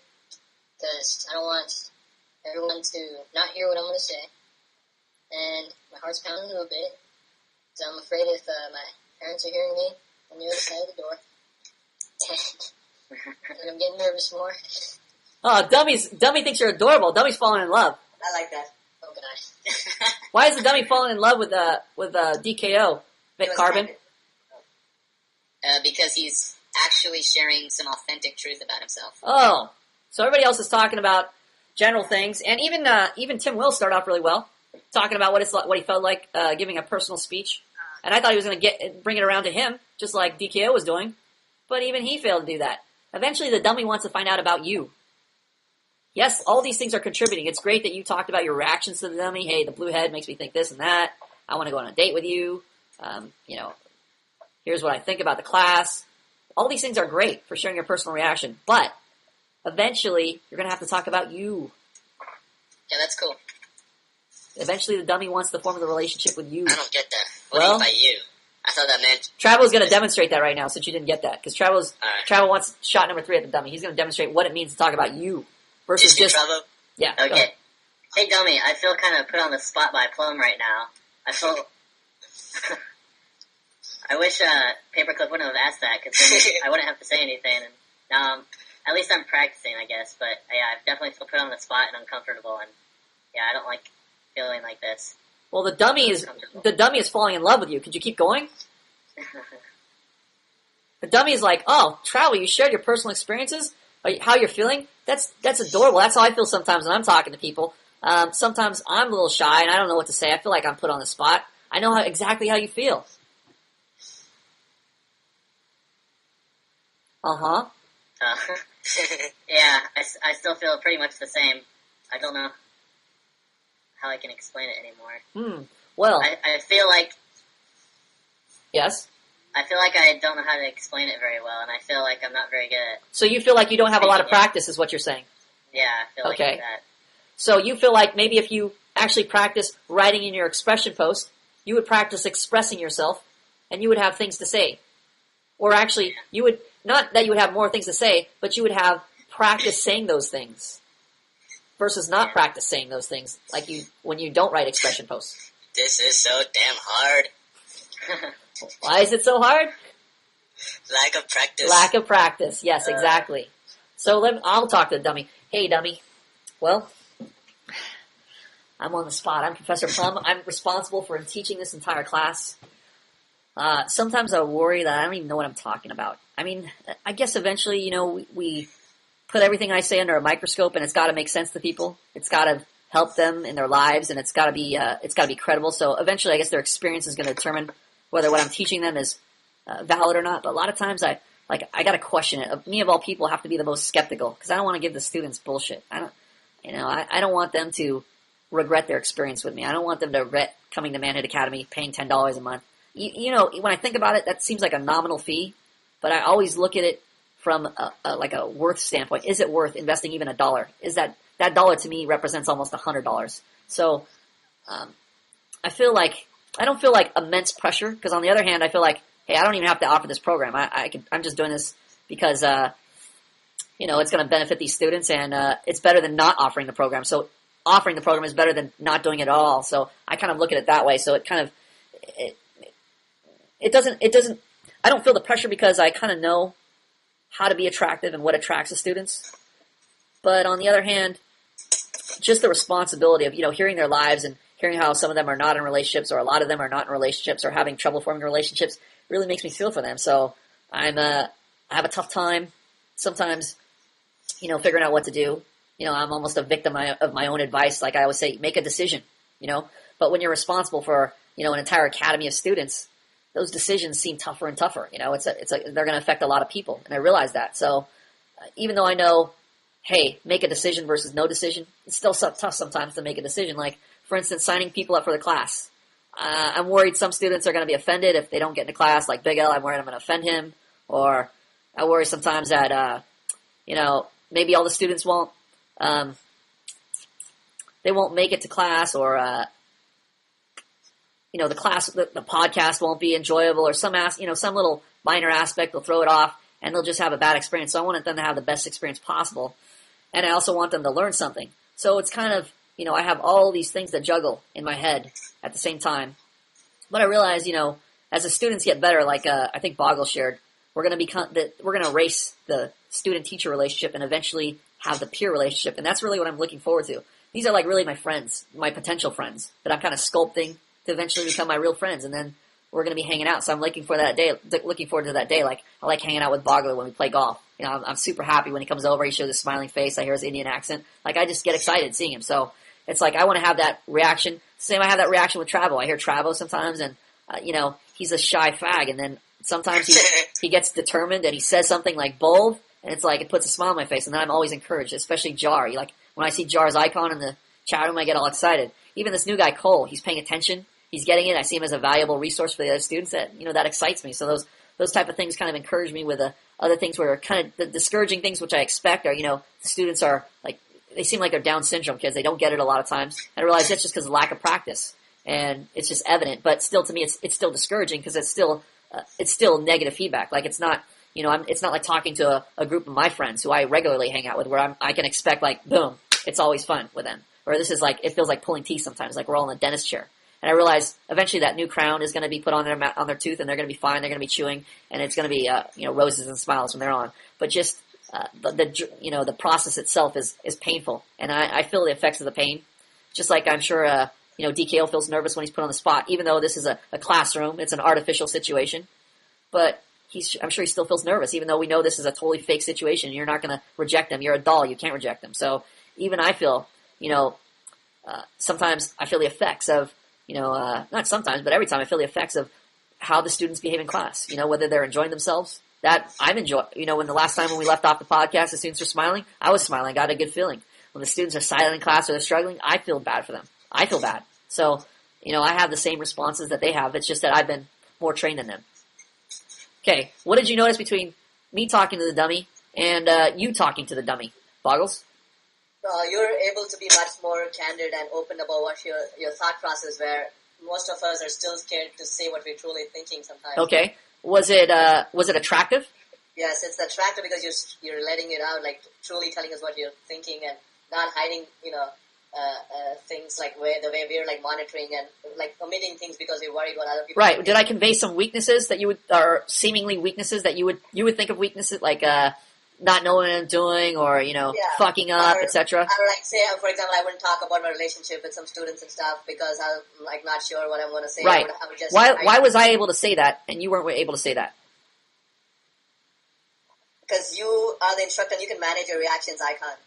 because I don't want everyone to not hear what I'm gonna say. And my heart's pounding a little bit, because I'm afraid if my parents are hearing me on the other side of the door. And I'm getting nervous more.
Oh, Dummy thinks you're adorable. Dummy's falling in love.
I like that.
Oh, God.
Why is the Dummy falling in love with DKO, Vic Carbon?
Because he's actually sharing some authentic truth about himself.
Oh, so everybody else is talking about general things, and even Tim Will started off really well, talking about what he felt like giving a personal speech, and I thought he was going to bring it around to him, just like DKO was doing, but even he failed to do that. Eventually, the Dummy wants to find out about you. Yes, all these things are contributing. It's great that you talked about your reactions to the Dummy. Hey, the blue head makes me think this and that. I want to go on a date with you. Here's what I think about the class. All these things are great for sharing your personal reaction, but eventually, you're going to have to talk about you.
Yeah, that's cool.
Eventually, the Dummy wants to form the relationship with you.
I don't get that. What do you mean by you? I thought that meant...
Travel's going to demonstrate that right now, since you didn't get that. Because Travel wants shot number 3 at the Dummy. He's going to demonstrate what it means to talk about you. Versus just...
Travel?
Yeah.
Okay. Hey, Dummy, I feel kind of put on the spot by Plum right now. I feel... I wish Paperclip wouldn't have asked that, because I wouldn't have to say anything. And now, at least I'm practicing, I guess. But yeah, I definitely feel put on the spot and uncomfortable. And yeah, I don't like feeling like this.
Well, the Dummy is falling in love with you. Could you keep going? The Dummy is like, oh, Travel, you shared your personal experiences, how you're feeling. That's adorable. That's how I feel sometimes when I'm talking to people. Sometimes I'm a little shy and I don't know what to say. I feel like I'm put on the spot. I know exactly how you feel. Uh-huh.
Yeah, I still feel pretty much the same. I don't know how I can explain it anymore.
Well.
I feel like...
Yes?
I feel like I don't know how to explain it very well, and I feel like I'm not very good at...
So you feel like you don't have a lot of practice, is what you're saying?
Yeah, I feel like that.
So you feel like maybe if you actually practice writing in your expression post, you would practice expressing yourself, and you would have things to say. Or actually, you would... Not that you would have more things to say, but you would have practice saying those things. Versus not practice saying those things, like when you don't write expression posts.
This is so damn hard.
Why is it so hard?
Lack of practice.
Lack of practice, yes, exactly. So I'll talk to the Dummy. Hey, Dummy. Well, I'm on the spot. I'm Professor Plum. I'm responsible for teaching this entire class. Sometimes I worry that I don't even know what I'm talking about. I mean, I guess eventually, we put everything I say under a microscope, and it's got to make sense to people. It's got to help them in their lives, and it's got to be credible. So eventually, I guess their experience is going to determine whether what I'm teaching them is valid or not. But a lot of times, I got to question it. Me of all people have to be the most skeptical because I don't want to give the students bullshit. I don't want them to regret their experience with me. I don't want them to regret coming to Manhood Academy, paying $10 a month. When I think about it, that seems like a nominal fee, but I always look at it from a worth standpoint. Is it worth investing even $1? Is that dollar to me represents almost $100? So I don't feel like immense pressure because on the other hand, I feel like, hey, I don't even have to offer this program. I'm just doing this because it's going to benefit these students, and it's better than not offering the program. So offering the program is better than not doing it at all. So I kind of look at it that way. So it doesn't. I don't feel the pressure because I kind of know how to be attractive and what attracts the students. But on the other hand, just the responsibility of hearing their lives and hearing how some of them are not in relationships, or a lot of them are not in relationships, or having trouble forming relationships, really makes me feel for them. So I have a tough time sometimes, figuring out what to do. I'm almost a victim of my own advice. Like I always say, make a decision. But when you're responsible for an entire academy of students, those decisions seem tougher and tougher. They're going to affect a lot of people, and I realize that. So even though I know, hey, make a decision versus no decision, it's still tough sometimes to make a decision. Like, for instance, signing people up for the class. I'm worried some students are going to be offended if they don't get into class. Like Big L, I'm worried I'm going to offend him. Or I worry sometimes that, maybe all the students won't make it to class, or the podcast won't be enjoyable, or some little minor aspect will throw it off, and they'll just have a bad experience. So I want them to have the best experience possible, and I also want them to learn something. So it's kind of, I have all these things to juggle in my head at the same time. But I realize, as the students get better, like I think Boggle shared, we're going to erase the student-teacher relationship and eventually have the peer relationship, and that's really what I'm looking forward to. These are like really my friends, my potential friends that I'm kind of sculpting to eventually become my real friends, and then we're going to be hanging out. So I'm looking forward to that day. Like I like hanging out with Boggle when we play golf. I'm super happy when he comes over. He shows his smiling face. I hear his Indian accent. Like I just get excited seeing him. So it's like I want to have that reaction. Same, I have that reaction with Travo. I hear Travo sometimes, and he's a shy fag, and then sometimes he gets determined and he says something like bold, and it's like it puts a smile on my face, and then I'm always encouraged. Especially Jar. When I see Jar's icon in the chat room, I get all excited. Even this new guy Cole, he's paying attention. He's getting it. I see him as a valuable resource for the other students. That excites me. So those type of things kind of encourage me. With other things where kind of the discouraging things, which I expect are the students are like, they seem like they're Down syndrome kids. They don't get it a lot of times. And I realize that's just because of lack of practice, and it's just evident. But still, to me, it's still discouraging because it's still negative feedback. Like it's not it's not like talking to a group of my friends who I regularly hang out with, where I can expect like boom, it's always fun with them. Or this is like, it feels like pulling teeth sometimes, like we're all in a dentist chair. And I realize eventually that new crown is going to be put on their tooth, and they're going to be fine. They're going to be chewing, and it's going to be roses and smiles from there on. But just the process itself is painful, and I feel the effects of the pain. Just like I'm sure DKO feels nervous when he's put on the spot, even though this is a classroom, it's an artificial situation. But I'm sure he still feels nervous, even though we know this is a totally fake situation. You're not going to reject them. You're a doll. You can't reject them. So even I feel sometimes I feel the effects of. Not sometimes, but every time I feel the effects of how the students behave in class, whether they're enjoying themselves. That I'm enjoying, when the last time when we left off the podcast, the students were smiling, I was smiling, I got a good feeling. When the students are silent in class or they're struggling, I feel bad for them. I feel bad. So, I have the same responses that they have. It's just that I've been more trained than them. Okay, what did you notice between me talking to the dummy and you talking to the dummy? Boggles?
You're able to be much more candid and open about what your thought process, where most of us are still scared to say what we're truly thinking sometimes.
Okay. Was it attractive?
Yes, it's attractive because you're letting it out, like truly telling us what you're thinking and not hiding, things like the way we're like monitoring and like omitting things because we're worried what other people.
Right. Did I convey some weaknesses that or seemingly weaknesses that you would think of weaknesses like not knowing what I'm doing, or fucking up, etc.
Or like say, for example, I wouldn't talk about my relationship with some students and stuff because I'm like not sure what I'm going to say.
Right.
I would just
why was I able to say that and you weren't able to say that?
Because you are the instructor and you can manage your reactions, I can't.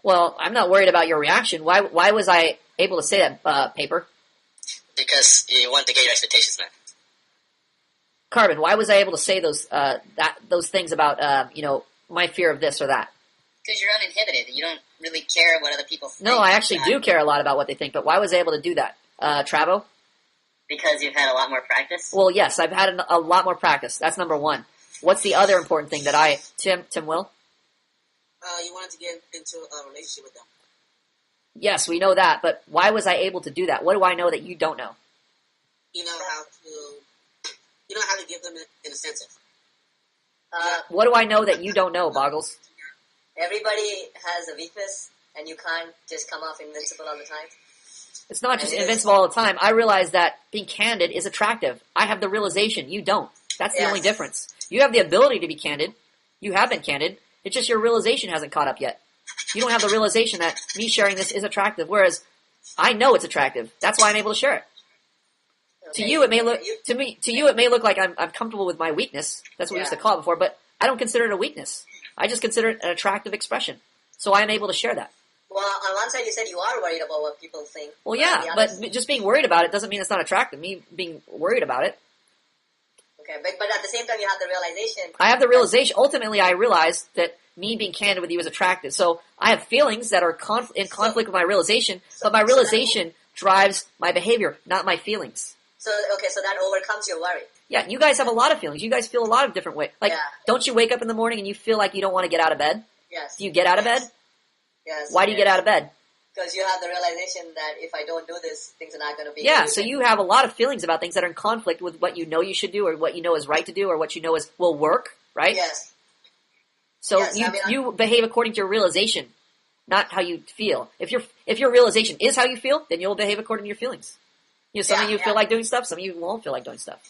Well, I'm not worried about your reaction. Why was I able to say that, Paper?
Because you want to get your expectations met.
Carbon, why was I able to say those things about my fear of this or that?
Because you're uninhibited. You don't really care what other people think.
No, I actually do care a lot about what they think, but why was I able to do that? Travo?
Because you've had a lot more practice?
Well, yes, I've had a lot more practice. That's number one. What's the other important thing that Tim Will?
You wanted to get into a relationship with them.
Yes, we know that, but why was I able to do that? What do I know that you don't know?
You know how to give them an incentive.
What do I know that you don't know, Boggles?
Everybody has a weakness, and you can't just come off invincible all the time.
It's not just invincible all the time. I realize that being candid is attractive. I have the realization. You don't. That's the only difference. You have the ability to be candid. You have been candid. It's just your realization hasn't caught up yet. You don't have the realization that me sharing this is attractive, whereas I know it's attractive. That's why I'm able to share it.
Okay.
To you, it may look it may look like I'm comfortable with my weakness. That's what we used to call it before, but I don't consider it a weakness. I just consider it an attractive expression. So I'm able to share that.
Well, on one side you said you are worried about what people think.
Well, yeah, but just being worried about it doesn't mean it's not attractive. Me being worried about it.
Okay, but at the same time you have the realization.
I have the realization. Ultimately, I realized that me being candid with you is attractive. So I have feelings that are in conflict with my realization, but my realization drives my behavior, not my feelings.
So that overcomes your worry.
Yeah, you guys have a lot of feelings. You guys feel a lot of different ways. Like, don't you wake up in the morning and you feel like you don't want to get out of bed?
Yes.
Do you get out of bed?
Yes.
Why do you get out of bed?
Because you have the realization that if I don't do this, things are not going to be.
Yeah, so you have a lot of feelings about things that are in conflict with what you know you should do, or what you know is right to do, or what you know will work, right?
Yes.
So
Yes,
you behave according to your realization, not how you feel. If your realization is how you feel, then you'll behave according to your feelings. Some of you feel like doing stuff, some of you won't feel like doing stuff.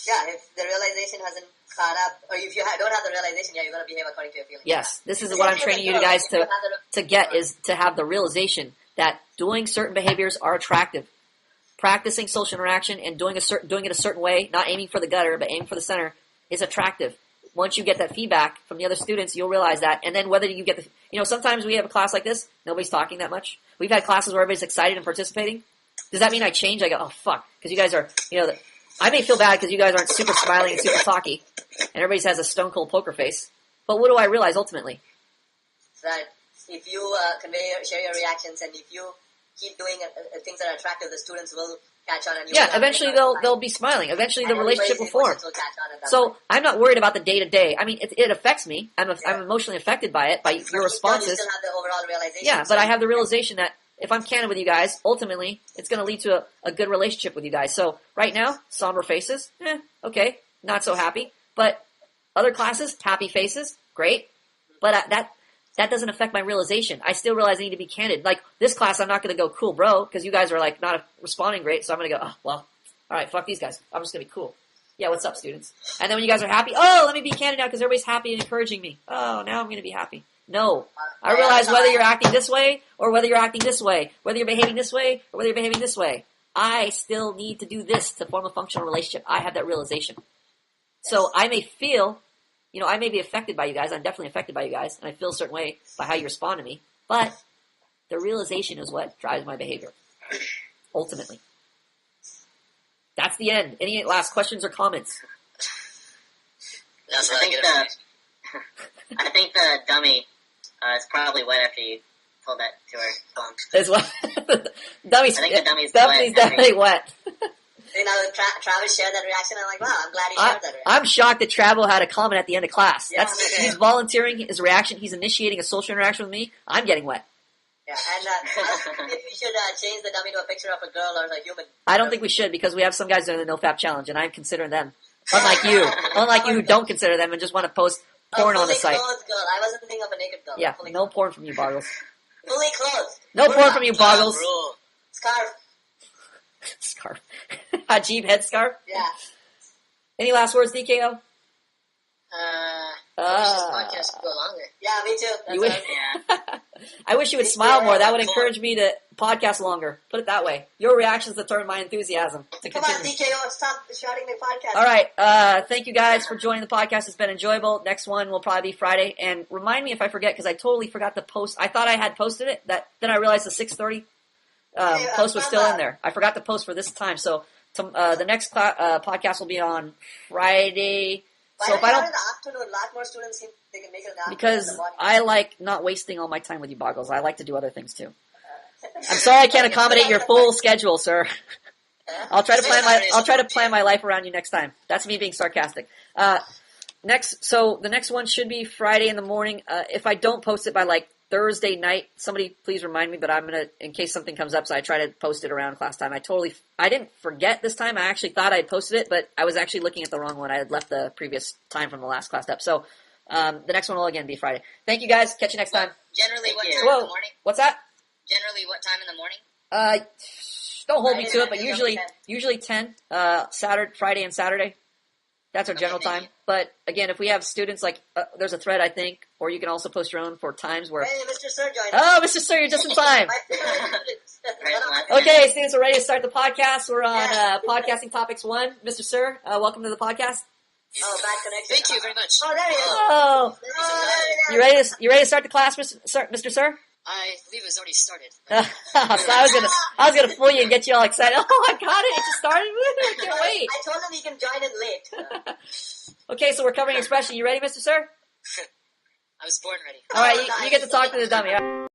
Yeah, if the realization hasn't caught up, or if you don't have the realization, you're going to behave according to your feelings.
Yes, this is what I'm training you guys to get, is to have the realization that doing certain behaviors are attractive. Practicing social interaction and doing it a certain way, not aiming for the gutter, but aiming for the center, is attractive. Once you get that feedback from the other students, you'll realize that. And then whether you get sometimes we have a class like this, nobody's talking that much. We've had classes where everybody's excited and participating. Does that mean I change? I go, oh fuck, because you guys are, I may feel bad because you guys aren't super smiling and super talky, and everybody has a stone cold poker face. But what do I realize ultimately?
That if you share your reactions, and if you keep doing things that are attractive, the students will catch on. And
eventually they'll be smiling. Eventually the relationship will form. So I'm not worried about the day to day. I mean, it affects me. I'm emotionally affected by it, by your responses.
You still have the overall realization.
Yeah, but I have the realization that if I'm candid with you guys, ultimately it's going to lead to a good relationship with you guys. So right now, somber faces, okay, not so happy. But other classes, happy faces, great. But that doesn't affect my realization. I still realize I need to be candid. Like this class, I'm not going to go cool, bro, because you guys are like not responding great. So I'm going to go, oh, well, all right, fuck these guys. I'm just going to be cool. Yeah, what's up, students? And then when you guys are happy, oh, let me be candid now because everybody's happy and encouraging me. Oh, now I'm going to be happy. No. I realize whether you're acting this way or whether you're acting this way, whether you're behaving this way or whether you're behaving this way, I still need to do this to form a functional relationship. I have that realization. So I may feel, I may be affected by you guys. I'm definitely affected by you guys, and I feel a certain way by how you respond to me. But the realization is what drives my behavior, ultimately. That's the end. Any last questions or comments?
That's what I get.
I think the dummy is probably wet after you told that to her.
As well. Dummy's
I think the dummy's
definitely wet.
Travis shared that reaction. I'm like, wow, I'm glad he shared that reaction.
I'm shocked that Travel had a comment at the end of class.
Yeah,
He's volunteering his reaction. He's initiating a social interaction with me. I'm getting wet.
Yeah, and we should change the dummy to a picture of a girl or a human.
I don't think we should because we have some guys doing the NoFap challenge, and I'm considering them. Unlike you who don't consider them and just want to post porn on the site.
Fully clothed girl. I wasn't thinking of a naked girl.
Yeah, no porn from you, Boggles.
Fully clothed.
No porn from you, Boggles.
Scarf.
Scarf. Ajib head scarf?
Yeah.
Any last words, DKO?
I wish this podcast could go longer.
Yeah, me too.
You wish?
Yeah.
I wish you would smile more. That would encourage me to podcast longer. Put it that way. Your reactions determine my enthusiasm to
Come on,
continue.
DKO, stop shouting the podcast.
All right. Thank you guys for joining the podcast. It's been enjoyable. Next one will probably be Friday. And remind me if I forget, because I totally forgot to post. I thought I had posted it. Then I realized the 6:30 post was still in there. I forgot to post for this time. So the next podcast will be on Friday. So if I don't,
in the afternoon, a lot more students think they can make it in the afternoon.
because I like not wasting all my time with you, Boggles. I like to do other things too. I'm sorry I can't accommodate your full schedule, sir. I'll try to plan my life around you next time. That's me being sarcastic. So the next one should be Friday in the morning. If I don't post it by like Thursday night, somebody please remind me, but I'm going to, in case something comes up, so I try to post it around class time. I didn't forget this time. I actually thought I had posted it, but I was actually looking at the wrong one. I had left the previous time from the last class up. So, the next one will again be Friday. Thank you guys. Catch you next time.
Generally, what time in
Whoa.
the morning?
What's that?
Generally, what time in the morning?
Don't hold me to it, but usually 10, Friday and Saturday. That's our general time. But again, if we have students, like, there's a thread, I think, or you can also post your own for times where.
Hey, Mr. Sir joined us.
Oh, Mr. Sir, you're just in time. Okay, students, we're ready to start the podcast. We're on Podcasting Topics 1. Mr. Sir, welcome to the podcast.
Oh, bad connection.
Thank you very much.
Oh, there he is.
Oh,
Oh,
you ready to start the class, Mr. Sir?
I believe it's already started.
So I was gonna fool you and get you all excited. Oh, I got it! It just started. I can't wait.
I told him he can join in late.
Okay, so we're covering expression. You ready, Mr. Sir?
I was born ready.
All right, you get to talk to the dummy.